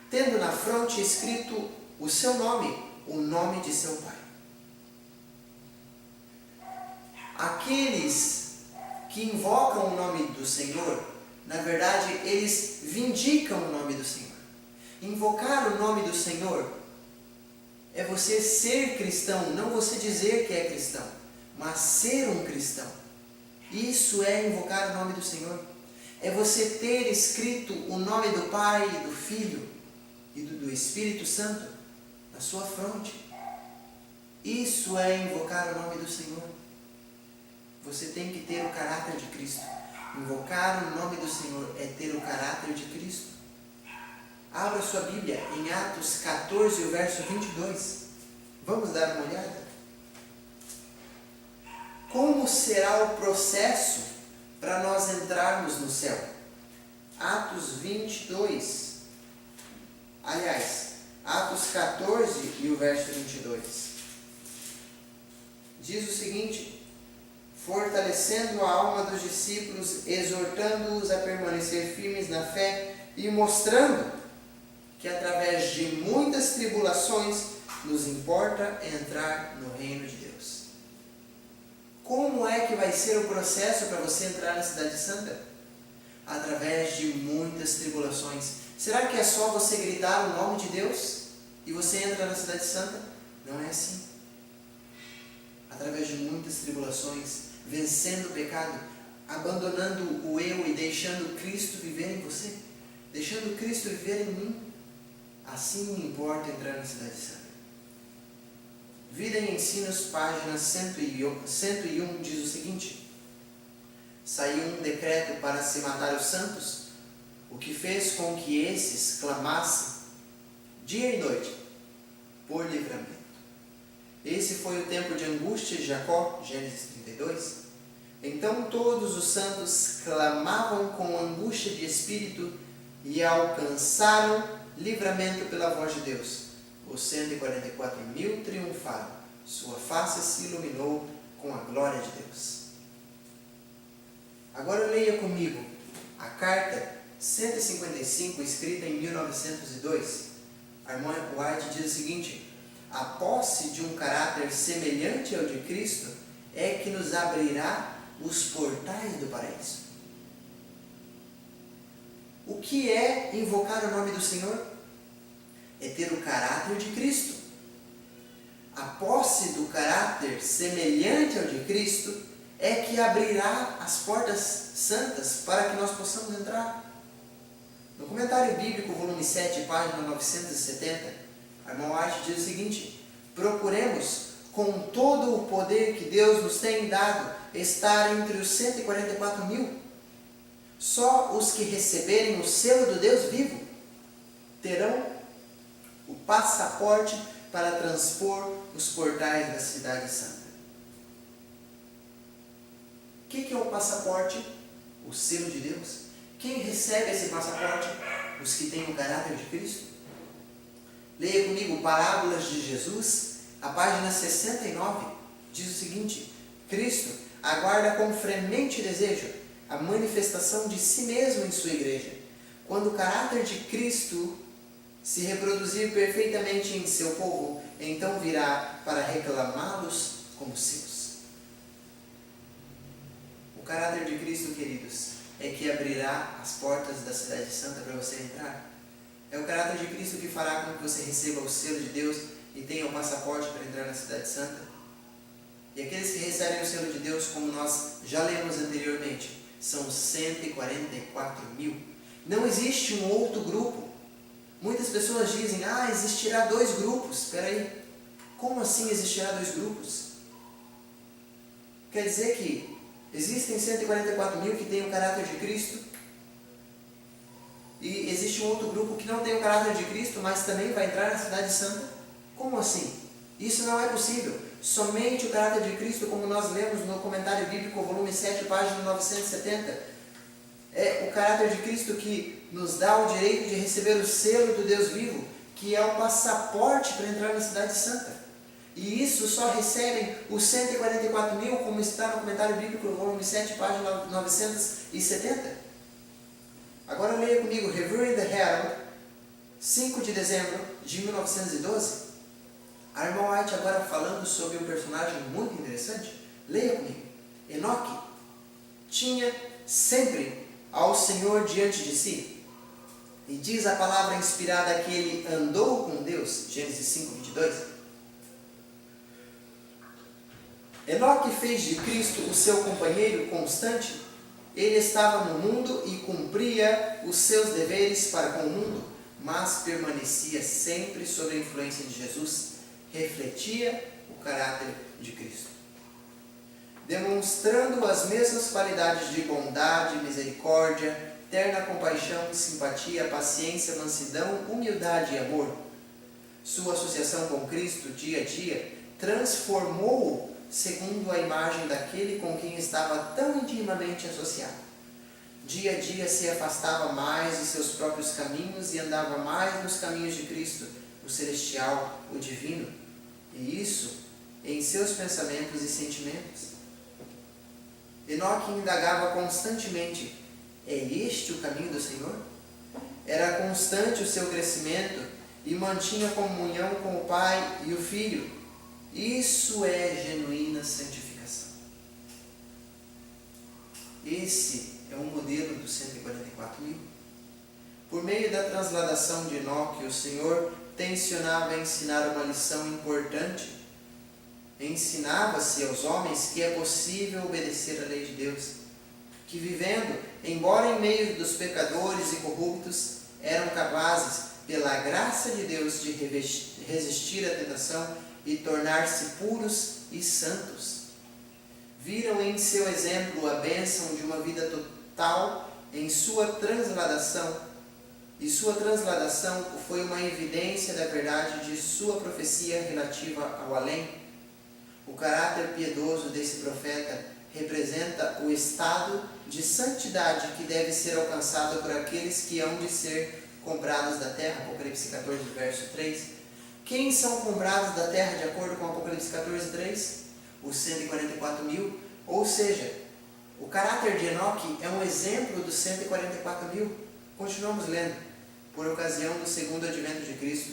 tendo na fronte escrito o seu nome, o nome de seu Pai. Aqueles que invocam o nome do Senhor, na verdade, eles vindicam o nome do Senhor. Invocar o nome do Senhor é você ser cristão, não você dizer que é cristão, mas ser um cristão. Isso é invocar o nome do Senhor. É você ter escrito o nome do Pai, do Filho e do Espírito Santo na sua fronte. Isso é invocar o nome do Senhor. Você tem que ter o caráter de Cristo. Invocar o nome do Senhor é ter o caráter de Cristo. Abra sua Bíblia em Atos 14, o verso 22. Vamos dar uma olhada? Como será o processo para nós entrarmos no céu? Atos 22. Aliás, Atos 14 e o verso 22. Diz o seguinte: fortalecendo a alma dos discípulos, exortando-os a permanecer firmes na fé e mostrando que através de muitas tribulações nos importa entrar no reino de Deus. Como é que vai ser o processo para você entrar na Cidade Santa? Através de muitas tribulações. Será que é só você gritar o nome de Deus e você entra na Cidade Santa? Não é assim. Através de muitas tribulações, vencendo o pecado, abandonando o eu e deixando Cristo viver em você, deixando Cristo viver em mim. Assim me importa entrar na Cidade Santa. Vida e Ensinos, página 101, diz o seguinte: saiu um decreto para se matar os santos, o que fez com que esses clamassem dia e noite por livramento. Esse foi o tempo de angústia de Jacó, Gênesis 32. Então todos os santos clamavam com angústia de espírito e alcançaram livramento pela voz de Deus. Os 144.000 triunfaram, sua face se iluminou com a glória de Deus. Agora leia comigo a carta 155, escrita em 1902. A irmã White diz o seguinte: a posse de um caráter semelhante ao de Cristo é que nos abrirá os portais do paraíso. O que é invocar o nome do Senhor? É ter o caráter de Cristo. A posse do caráter semelhante ao de Cristo é que abrirá as portas santas para que nós possamos entrar. No comentário bíblico, volume 7, página 970, a irmã White diz o seguinte: procuremos, com todo o poder que Deus nos tem dado, estar entre os 144.000. Só os que receberem o selo do Deus vivo terão o passaporte para transpor os portais da cidade santa. O que é o passaporte? O selo de Deus. Quem recebe esse passaporte? Os que têm o caráter de Cristo. Leia comigo Parábolas de Jesus, a página 69, diz o seguinte: Cristo aguarda com fremente desejo a manifestação de si mesmo em sua igreja. Quando o caráter de Cristo se reproduzir perfeitamente em seu povo, então virá para reclamá-los como seus. O caráter de Cristo, queridos, é que abrirá as portas da cidade santa para você entrar. É o caráter de Cristo que fará com que você receba o selo de Deus e tenha o passaporte para entrar na cidade santa. E aqueles que recebem o selo de Deus, como nós já lemos anteriormente, são 144.000. Não existe um outro grupo. Muitas pessoas dizem: existirá 2 grupos. Espera aí, como assim existirá 2 grupos? Quer dizer que existem 144.000 que têm o caráter de Cristo, e existe um outro grupo que não tem o caráter de Cristo, mas também vai entrar na cidade santa? Como assim? Isso não é possível. Somente o caráter de Cristo, como nós lemos no comentário bíblico, volume 7, página 970, é o caráter de Cristo que nos dá o direito de receber o selo do Deus vivo, que é o passaporte para entrar na cidade santa. E isso só recebem os 144.000, como está no comentário bíblico, volume 7, página 970. Agora leia comigo Review in the Herald, 5 de dezembro de 1912. A irmã White agora falando sobre um personagem muito interessante. Leia comigo. Enoque tinha sempre ao Senhor diante de si. E diz a palavra inspirada que ele andou com Deus. Gênesis 5, 22. Enoque fez de Cristo o seu companheiro constante. Ele estava no mundo e cumpria os seus deveres para com o mundo, mas permanecia sempre sob a influência de Jesus. Refletia o caráter de Cristo, demonstrando as mesmas qualidades de bondade, misericórdia, terna compaixão, simpatia, paciência, mansidão, humildade e amor. Sua associação com Cristo dia a dia transformou-o segundo a imagem daquele com quem estava tão intimamente associado. Dia a dia se afastava mais de seus próprios caminhos e andava mais nos caminhos de Cristo, o celestial, o divino, e isso em seus pensamentos e sentimentos. Enoque indagava constantemente: é este o caminho do Senhor? Era constante o seu crescimento e mantinha comunhão com o Pai e o Filho. Isso é genuína santificação. Esse é um modelo dos 144.000. Por meio da transladação de Enoque, o Senhor tensionava ensinar uma lição importante. Ensinava-se aos homens que é possível obedecer à lei de Deus, que vivendo, embora em meio dos pecadores e corruptos, eram capazes, pela graça de Deus, de resistir à tentação e tornar-se puros e santos. Viram em seu exemplo a bênção de uma vida total em sua transladação, e sua transladação foi uma evidência da verdade de sua profecia relativa ao além. O caráter piedoso desse profeta representa o estado de santidade que deve ser alcançado por aqueles que hão de ser comprados da terra. Apocalipse 14, verso 3. Quem são comprados da terra de acordo com Apocalipse 14, 3? Os 144.000. Ou seja, o caráter de Enoque é um exemplo dos 144.000. Continuamos lendo. Por ocasião do segundo advento de Cristo.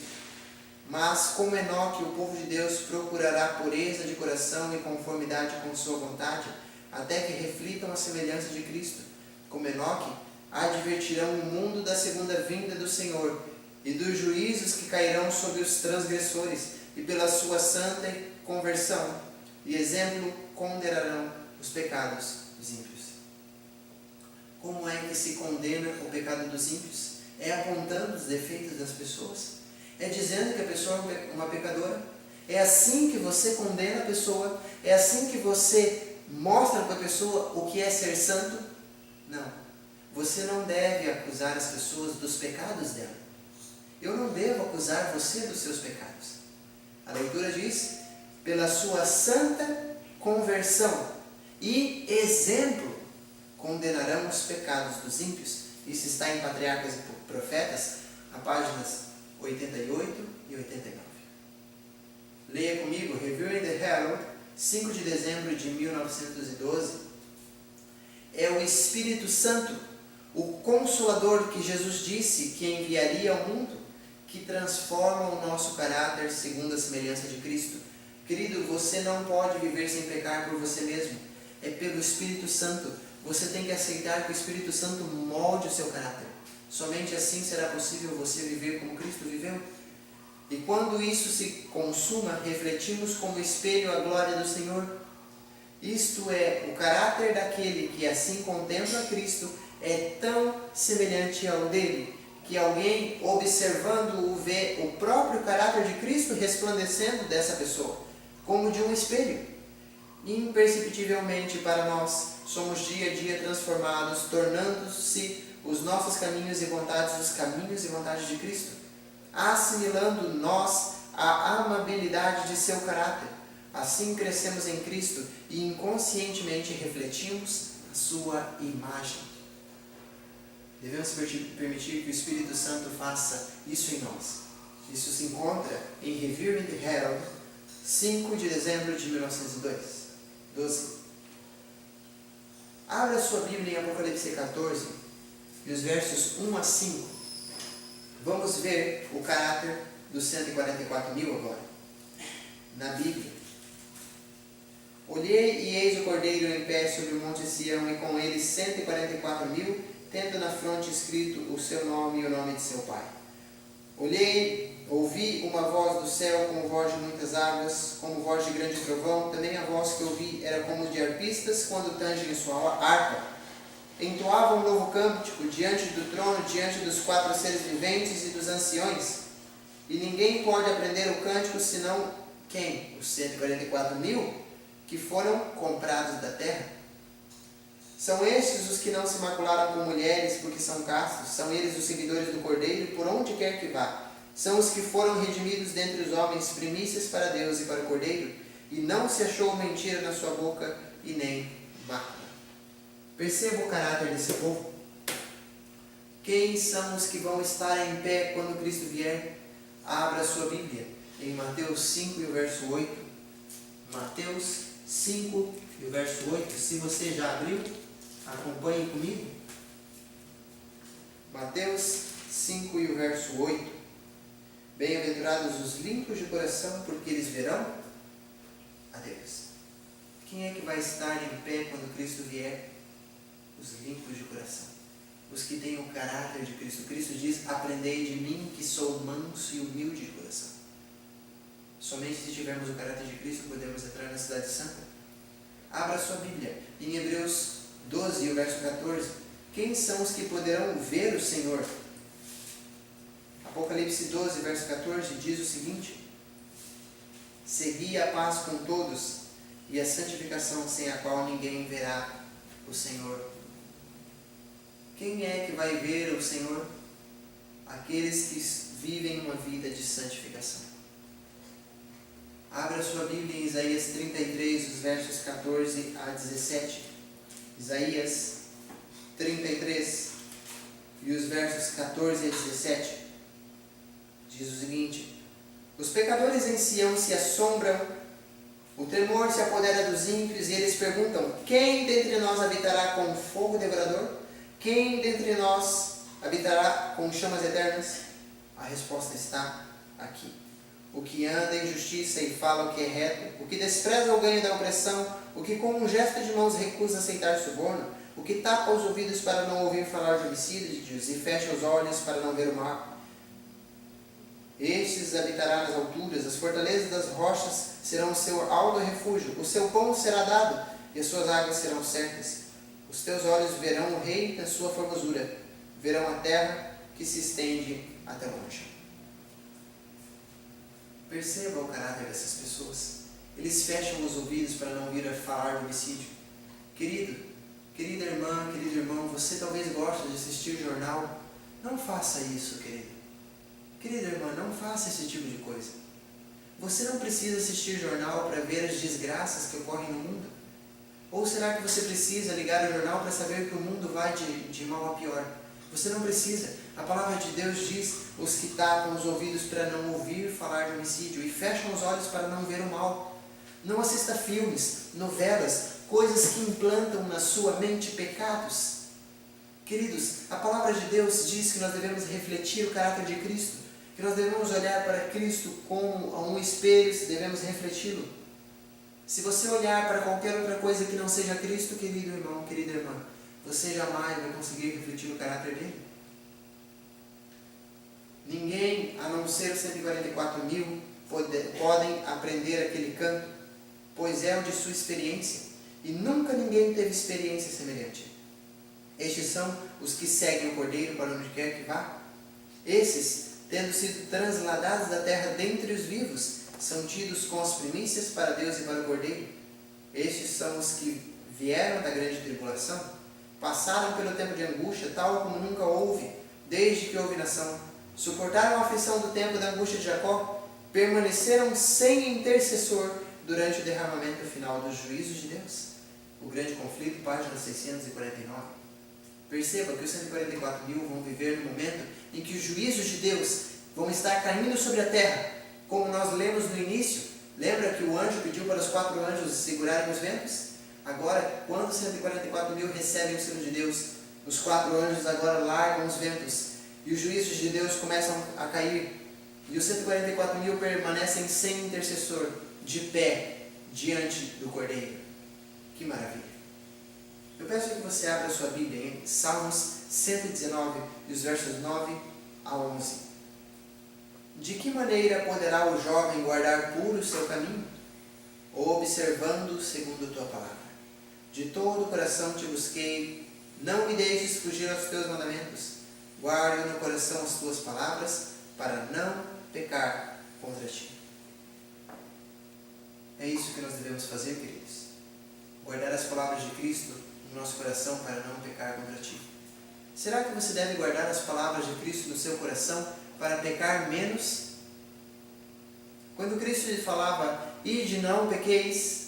Mas, como Enoque, o povo de Deus procurará pureza de coração e conformidade com sua vontade, até que reflitam a semelhança de Cristo. Como Enoque, advertirão o mundo da segunda vinda do Senhor e dos juízos que cairão sobre os transgressores, e pela sua santa conversão e exemplo condenarão os pecados dos ímpios. Como é que se condena o pecado dos ímpios? É apontando os defeitos das pessoas? É dizendo que a pessoa é uma pecadora? É assim que você condena a pessoa? É assim que você mostra para a pessoa o que é ser santo? Não. Você não deve acusar as pessoas dos pecados dela. Eu não devo acusar você dos seus pecados. A leitura diz, pela sua santa conversão e exemplo, condenarão os pecados dos ímpios. Isso está em Patriarcas e Profetas, a páginas 88 e 89. Leia comigo, Review in the Herald, 5 de dezembro de 1912. É o Espírito Santo, o Consolador que Jesus disse que enviaria ao mundo, que transforma o nosso caráter segundo a semelhança de Cristo. Querido, você não pode viver sem pecar por você mesmo. É pelo Espírito Santo. Você tem que aceitar que o Espírito Santo molde o seu caráter. Somente assim será possível você viver como Cristo viveu. E quando isso se consuma, refletimos como espelho a glória do Senhor. Isto é, o caráter daquele que assim contempla Cristo é tão semelhante ao dele, que alguém observando-o vê o próprio caráter de Cristo resplandecendo dessa pessoa, como de um espelho. Imperceptivelmente para nós, somos dia a dia transformados, tornando-se os nossos caminhos e vontades os caminhos e vontades de Cristo, assimilando nós a amabilidade de seu caráter. Assim crescemos em Cristo e inconscientemente refletimos a sua imagem. Devemos permitir que o Espírito Santo faça isso em nós. Isso se encontra em Review in the Herald, 5 de dezembro de 1912. Abra sua Bíblia em Apocalipse 14, e os versos 1 a 5. Vamos ver o caráter dos 144.000 agora. Na Bíblia. Olhei e eis o Cordeiro em pé sobre o monte Sião, e com ele 144.000, tendo na fronte escrito o seu nome e o nome de seu pai. Olhei, ouvi uma voz do céu como voz de muitas águas, como voz de grande trovão. Também a voz que ouvi era como de arpistas quando tangem sua harpa. Entoavam um novo cântico diante do trono, diante dos 4 seres viventes e dos anciões. E ninguém pode aprender o cântico senão quem? Os 144.000 que foram comprados da terra. São estes os que não se macularam com mulheres porque são castos. São eles os seguidores do Cordeiro por onde quer que vá. São os que foram redimidos dentre os homens, primícias para Deus e para o Cordeiro. E não se achou mentira na sua boca e nem mácula. Perceba o caráter desse povo. Quem são os que vão estar em pé quando Cristo vier? Abra a sua Bíblia em Mateus 5 e o verso 8. Mateus 5 e o verso 8. Se você já abriu, acompanhe comigo. Mateus 5 e o verso 8. Bem-aventurados os limpos de coração, porque eles verão a Deus. Quem é que vai estar em pé quando Cristo vier? Os limpos de coração, os que têm o caráter de Cristo. Cristo diz, aprendei de mim que sou manso e humilde de coração. Somente se tivermos o caráter de Cristo podemos entrar na cidade santa. Abra sua Bíblia em Hebreus 12, o verso 14. Quem são os que poderão ver o Senhor? Apocalipse 12, verso 14 diz o seguinte: segui a paz com todos e a santificação, sem a qual ninguém verá o Senhor. Quem é que vai ver o Senhor? Aqueles que vivem uma vida de santificação. Abra sua Bíblia em Isaías 33, os versos 14 a 17. Isaías 33 e os versos 14 a 17. Diz o seguinte: os pecadores em Sião se assombram, o temor se apodera dos ímpios, e eles perguntam: quem dentre nós habitará com fogo devorador? Quem dentre nós habitará com chamas eternas? A resposta está aqui. O que anda em justiça e fala o que é reto, o que despreza o ganho da opressão, o que com um gesto de mãos recusa aceitar suborno, o que tapa os ouvidos para não ouvir falar de homicídios e fecha os olhos para não ver o mal. Estes habitará nas alturas, as fortalezas das rochas serão o seu alto refúgio, o seu pão será dado e as suas águas serão certas. Os teus olhos verão o rei na sua formosura, verão a terra que se estende até longe. Perceba o caráter dessas pessoas. Eles fecham os ouvidos para não ouvir falar de homicídio. Querido, querida irmã, querido irmão, você talvez goste de assistir jornal. Não faça isso, querido. Querida irmã, não faça esse tipo de coisa. Você não precisa assistir jornal para ver as desgraças que ocorrem no mundo. Ou será que você precisa ligar o jornal para saber que o mundo vai de mal a pior? Você não precisa. A palavra de Deus diz: os que tapam os ouvidos para não ouvir falar de homicídio e fecham os olhos para não ver o mal. Não assista filmes, novelas, coisas que implantam na sua mente pecados. Queridos, a palavra de Deus diz que nós devemos refletir o caráter de Cristo, que nós devemos olhar para Cristo como a um espelho, devemos refleti-lo. Se você olhar para qualquer outra coisa que não seja Cristo, querido irmão, querida irmã, você jamais vai conseguir refletir o caráter dele. Ninguém, a não ser os 144 mil, podem aprender aquele canto, pois é o de sua experiência, e nunca ninguém teve experiência semelhante. Estes são os que seguem o Cordeiro para onde quer que vá. Esses, tendo sido transladados da terra dentre os vivos, são tidos com as primícias para Deus e para o Cordeiro. Estes são os que vieram da grande tribulação, passaram pelo tempo de angústia, tal como nunca houve, desde que houve nação. Suportaram a aflição do tempo da angústia de Jacó, permaneceram sem intercessor durante o derramamento final dos juízos de Deus. O grande conflito, página 649. Perceba que os 144 mil vão viver no momento em que os juízos de Deus vão estar caindo sobre a terra, como nós lemos no início. Lembra que o anjo pediu para os 4 anjos segurarem os ventos? Agora, quando os 144 mil recebem o selo de Deus, os 4 anjos agora largam os ventos, e os juízos de Deus começam a cair, e os 144 mil permanecem sem intercessor, de pé, diante do Cordeiro. Que maravilha! Eu peço que você abra a sua Bíblia em Salmos 119, e os versos 9 a 11. De que maneira poderá o jovem guardar puro o seu caminho? Observando segundo a tua palavra. De todo o coração te busquei, não me deixes fugir aos teus mandamentos. Guarde no coração as tuas palavras, para não pecar contra ti. É isso que nós devemos fazer, queridos. Guardar as palavras de Cristo no nosso coração para não pecar contra ti. Será que você deve guardar as palavras de Cristo no seu coração para pecar menos? Quando Cristo lhe falava: ide, não pequeis,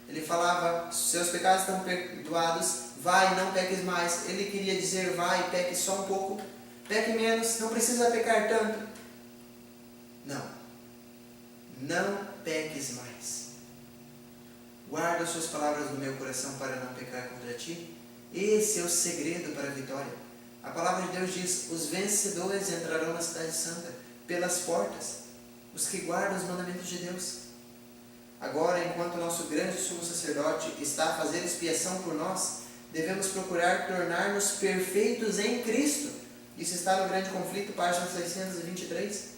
ele falava: seus pecados estão perdoados, vai, não peques mais. Ele queria dizer: vai, peque só um pouco, peque menos, não precisa pecar tanto. Não peques mais. Guarda as suas palavras no meu coração para não pecar contra ti. Esse é o segredo para a vitória. A palavra de Deus diz: os vencedores entrarão na cidade santa pelas portas, os que guardam os mandamentos de Deus. Agora, enquanto o nosso grande sumo sacerdote está a fazer expiação por nós, devemos procurar tornar-nos perfeitos em Cristo. Isso está no grande conflito, página 623.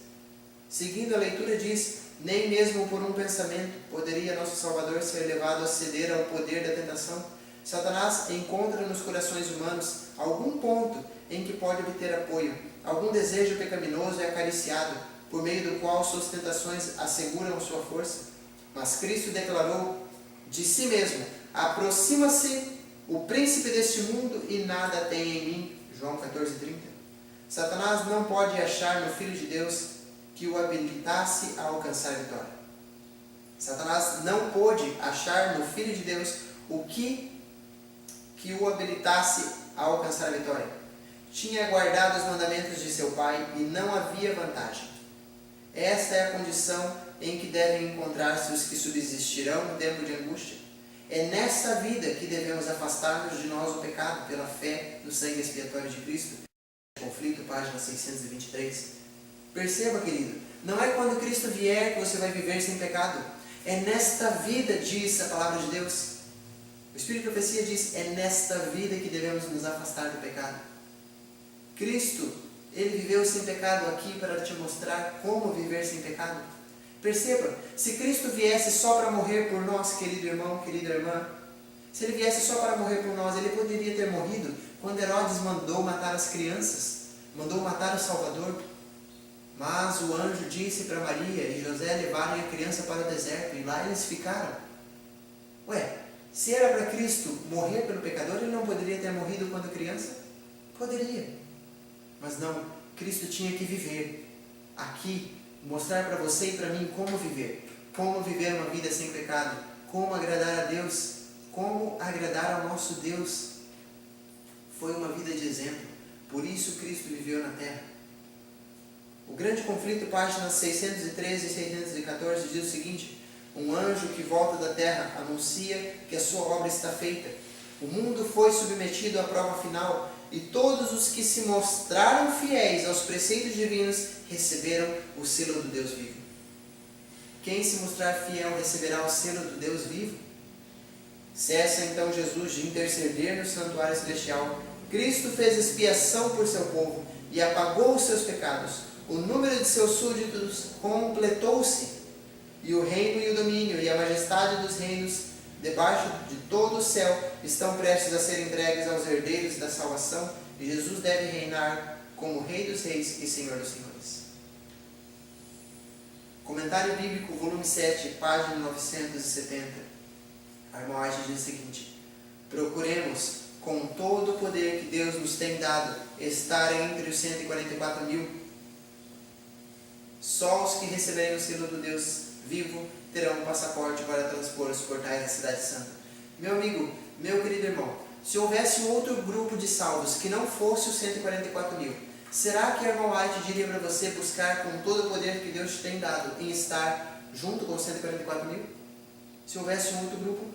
Seguindo a leitura diz: nem mesmo por um pensamento poderia nosso Salvador ser levado a ceder ao poder da tentação. Satanás encontra nos corações humanos algum ponto em que pode obter apoio, algum desejo pecaminoso é acariciado, por meio do qual suas tentações asseguram sua força. Mas Cristo declarou de si mesmo: aproxima-se o príncipe deste mundo e nada tem em mim. João 14:30. Satanás não pode achar no Filho de Deus que o habilitasse a alcançar a vitória. Satanás não pôde achar no Filho de Deus o que o habilitasse a alcançar a vitória. Tinha guardado os mandamentos de seu pai e não havia vantagem. Esta é a condição em que devem encontrar-se os que subsistirão no tempo de angústia. É nesta vida que devemos afastar-nos de nós o pecado pela fé no sangue expiatório de Cristo. Conflito, página 623. Perceba, querido, não é quando Cristo vier que você vai viver sem pecado. É nesta vida, diz a palavra de Deus. O Espírito de Profecia diz, é nesta vida que devemos nos afastar do pecado. Cristo, Ele viveu sem pecado aqui para te mostrar como viver sem pecado. Perceba, se Cristo viesse só para morrer por nós, querido irmão, querida irmã, se Ele viesse só para morrer por nós, Ele poderia ter morrido quando Herodes mandou matar as crianças, mandou matar o Salvador. Mas o anjo disse para Maria e José levarem a criança para o deserto, e lá eles ficaram. Se era para Cristo morrer pelo pecador, Ele não poderia ter morrido quando criança? Poderia. Mas não, Cristo tinha que viver aqui, mostrar para você e para mim como viver uma vida sem pecado, como agradar a Deus, como agradar ao nosso Deus. Foi uma vida de exemplo, por isso Cristo viveu na terra. O Grande Conflito, páginas 613 e 614, diz o seguinte: um anjo que volta da terra anuncia que a sua obra está feita. O mundo foi submetido à prova final, e todos os que se mostraram fiéis aos preceitos divinos receberam o selo do Deus vivo. Quem se mostrar fiel receberá o selo do Deus vivo. Cessa então Jesus de interceder no santuário celestial. Cristo fez expiação por seu povo e apagou os seus pecados. O número de seus súditos completou-se, e o reino e o domínio e a majestade dos reinos debaixo de todo o céu estão prestes a ser entregues aos herdeiros da salvação, e Jesus deve reinar como Rei dos Reis e Senhor dos Senhores. Comentário Bíblico, volume 7, página 970. Armand White diz o seguinte: procuremos, com todo o poder que Deus nos tem dado, estar entre os 144 mil. Só os que receberem o selo do Deus vivo terão um passaporte para transpor os portais da Cidade Santa. Meu amigo, meu querido irmão, se houvesse outro grupo de salvos que não fosse os 144 mil, será que Armand White diria para você buscar com todo o poder que Deus te tem dado em estar junto com os 144 mil? Se houvesse um outro grupo?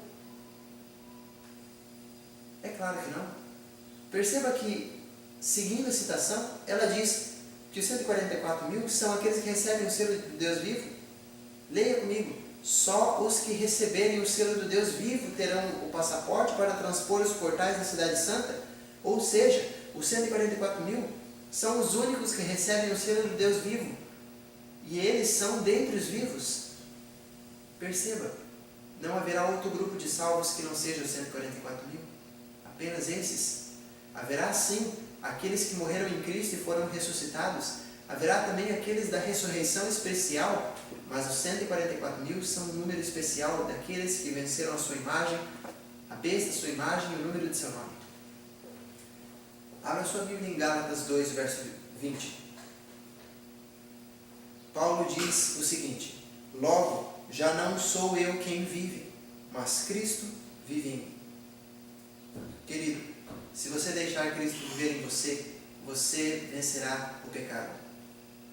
É claro que não. Perceba que, seguindo a citação, ela diz que os 144 mil são aqueles que recebem o selo do Deus vivo. Leia comigo. Só os que receberem o selo do Deus vivo terão o passaporte para transpor os portais da Cidade Santa. Ou seja, os 144 mil são os únicos que recebem o selo do Deus vivo. E eles são dentre os vivos. Perceba, não haverá outro grupo de salvos que não sejam os 144 mil. Apenas esses. Haverá sim aqueles que morreram em Cristo e foram ressuscitados. Haverá também aqueles da ressurreição especial, mas os 144 mil são um número especial daqueles que venceram a sua imagem, a besta, sua imagem e o número de seu nome. Abra sua Bíblia em Gálatas 2, verso 20. Paulo diz o seguinte: logo, já não sou eu quem vive, mas Cristo vive em mim. Querido, se você deixar Cristo viver em você, você vencerá o pecado.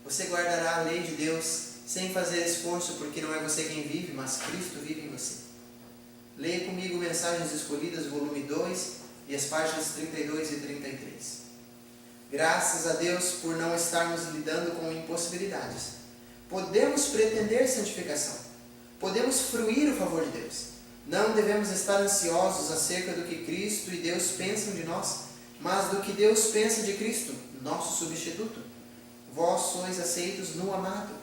Você guardará a lei de Deus sem fazer esforço, porque não é você quem vive, mas Cristo vive em você. Leia comigo Mensagens Escolhidas, volume 2, e as páginas 32 e 33. Graças a Deus por não estarmos lidando com impossibilidades. Podemos pretender santificação. Podemos fruir o favor de Deus. Não devemos estar ansiosos acerca do que Cristo e Deus pensam de nós, mas do que Deus pensa de Cristo, nosso substituto. Vós sois aceitos no amado.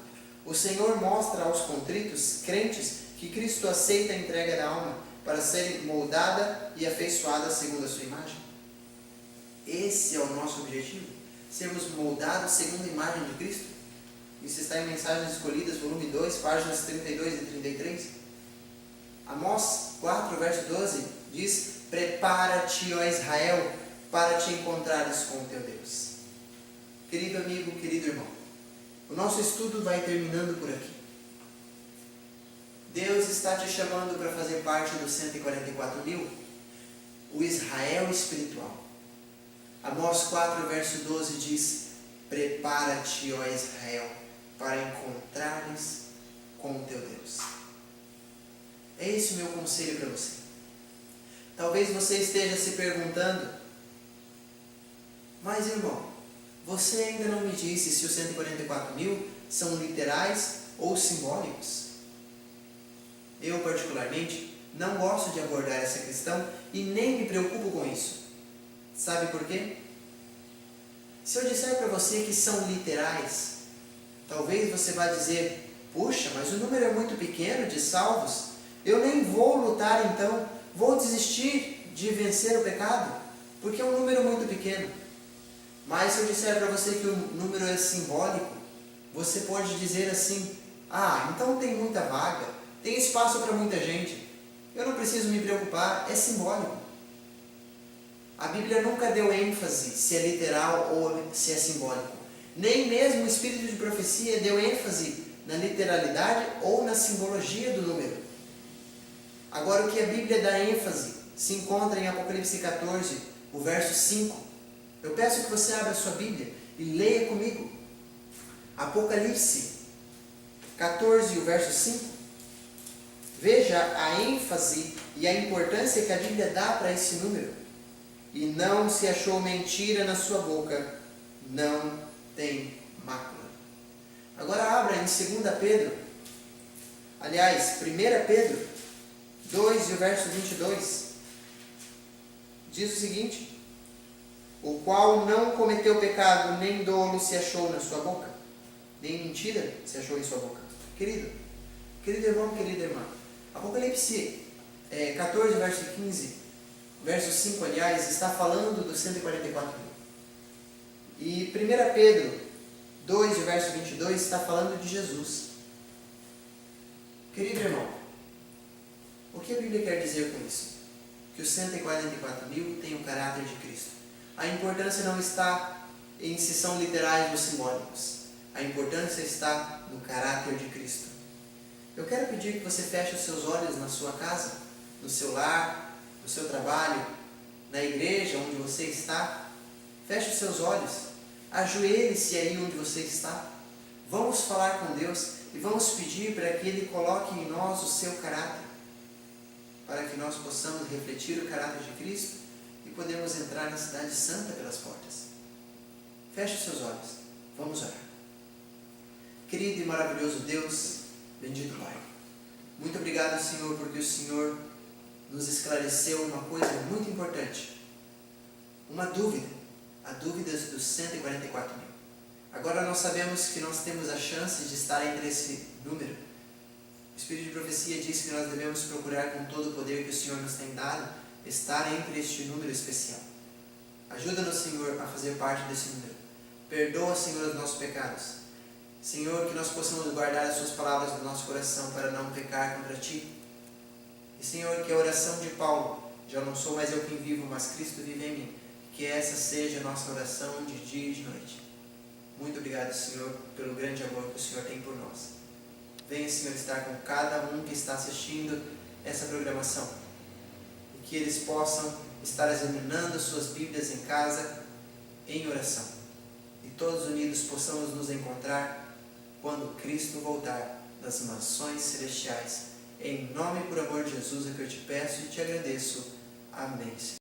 O Senhor mostra aos contritos, crentes, que Cristo aceita a entrega da alma para ser moldada e afeiçoada segundo a sua imagem. Esse é o nosso objetivo, sermos moldados segundo a imagem de Cristo. Isso está em Mensagens Escolhidas, volume 2, páginas 32 e 33. Amós 4, verso 12, diz: prepara-te, ó Israel, para te encontrares com o teu Deus. Querido amigo, querido irmão, o nosso estudo vai terminando por aqui. Deus está te chamando para fazer parte dos 144.000, o Israel espiritual. Amós 4, verso 12 diz: prepara-te, ó Israel, para encontrares com o teu Deus. É esse o meu conselho para você. Talvez você esteja se perguntando: mas irmão, você ainda não me disse se os 144.000 são literais ou simbólicos. Eu, particularmente, não gosto de abordar essa questão e nem me preocupo com isso. Sabe por quê? Se eu disser para você que são literais, talvez você vá dizer: puxa, mas o número é muito pequeno de salvos, eu nem vou lutar então, vou desistir de vencer o pecado, porque é um número muito pequeno. Mas se eu disser para você que o número é simbólico, você pode dizer assim: ah, então tem muita vaga, tem espaço para muita gente, eu não preciso me preocupar, é simbólico. A Bíblia nunca deu ênfase se é literal ou se é simbólico. Nem mesmo o Espírito de profecia deu ênfase na literalidade ou na simbologia do número. Agora, o que a Bíblia dá ênfase se encontra em Apocalipse 14, o verso 5. Eu peço que você abra a sua Bíblia e leia comigo. Apocalipse 14, o verso 5. Veja a ênfase e a importância que a Bíblia dá para esse número. E não se achou mentira na sua boca, não tem mácula. Agora abra em 2 Pedro, aliás, 1 Pedro 2 e o verso 22. Diz o seguinte: o qual não cometeu pecado, nem dolo se achou na sua boca, nem mentira se achou em sua boca. Querido irmão, querida irmã, Apocalipse 14, verso 15, verso 5, aliás, está falando dos 144.000. E 1 Pedro 2, verso 22, está falando de Jesus. Querido irmão, o que a Bíblia quer dizer com isso? Que os 144.000 têm o caráter de Cristo. A importância não está em se são literais ou simbólicos. A importância está no caráter de Cristo. Eu quero pedir que você feche os seus olhos na sua casa, no seu lar, no seu trabalho, na igreja onde você está. Feche os seus olhos, ajoelhe-se aí onde você está. Vamos falar com Deus e vamos pedir para que Ele coloque em nós o seu caráter, para que nós possamos refletir o caráter de Cristo e podemos entrar na cidade santa pelas portas. Feche os seus olhos, vamos orar. Querido e maravilhoso Deus, bendito Pai, muito obrigado, Senhor, porque o Senhor nos esclareceu uma coisa muito importante, uma dúvida, a dúvida dos 144.000. Agora nós sabemos que nós temos a chance de estar entre esse número. O Espírito de profecia diz que nós devemos procurar com todo o poder que o Senhor nos tem dado, estar entre este número especial. Ajuda-nos, Senhor, a fazer parte desse número. Perdoa, Senhor, os nossos pecados. Senhor, que nós possamos guardar as Suas palavras no nosso coração para não pecar contra Ti. E, Senhor, que a oração de Paulo, já não sou mais eu quem vivo, mas Cristo vive em mim, que essa seja a nossa oração de dia e de noite. Muito obrigado, Senhor, pelo grande amor que o Senhor tem por nós. Venha, Senhor, estar com cada um que está assistindo essa programação. E que eles possam estar examinando suas Bíblias em casa, em oração. E todos unidos possamos nos encontrar quando Cristo voltar das mansões celestiais. Em nome e por amor de Jesus é que eu te peço e te agradeço. Amém.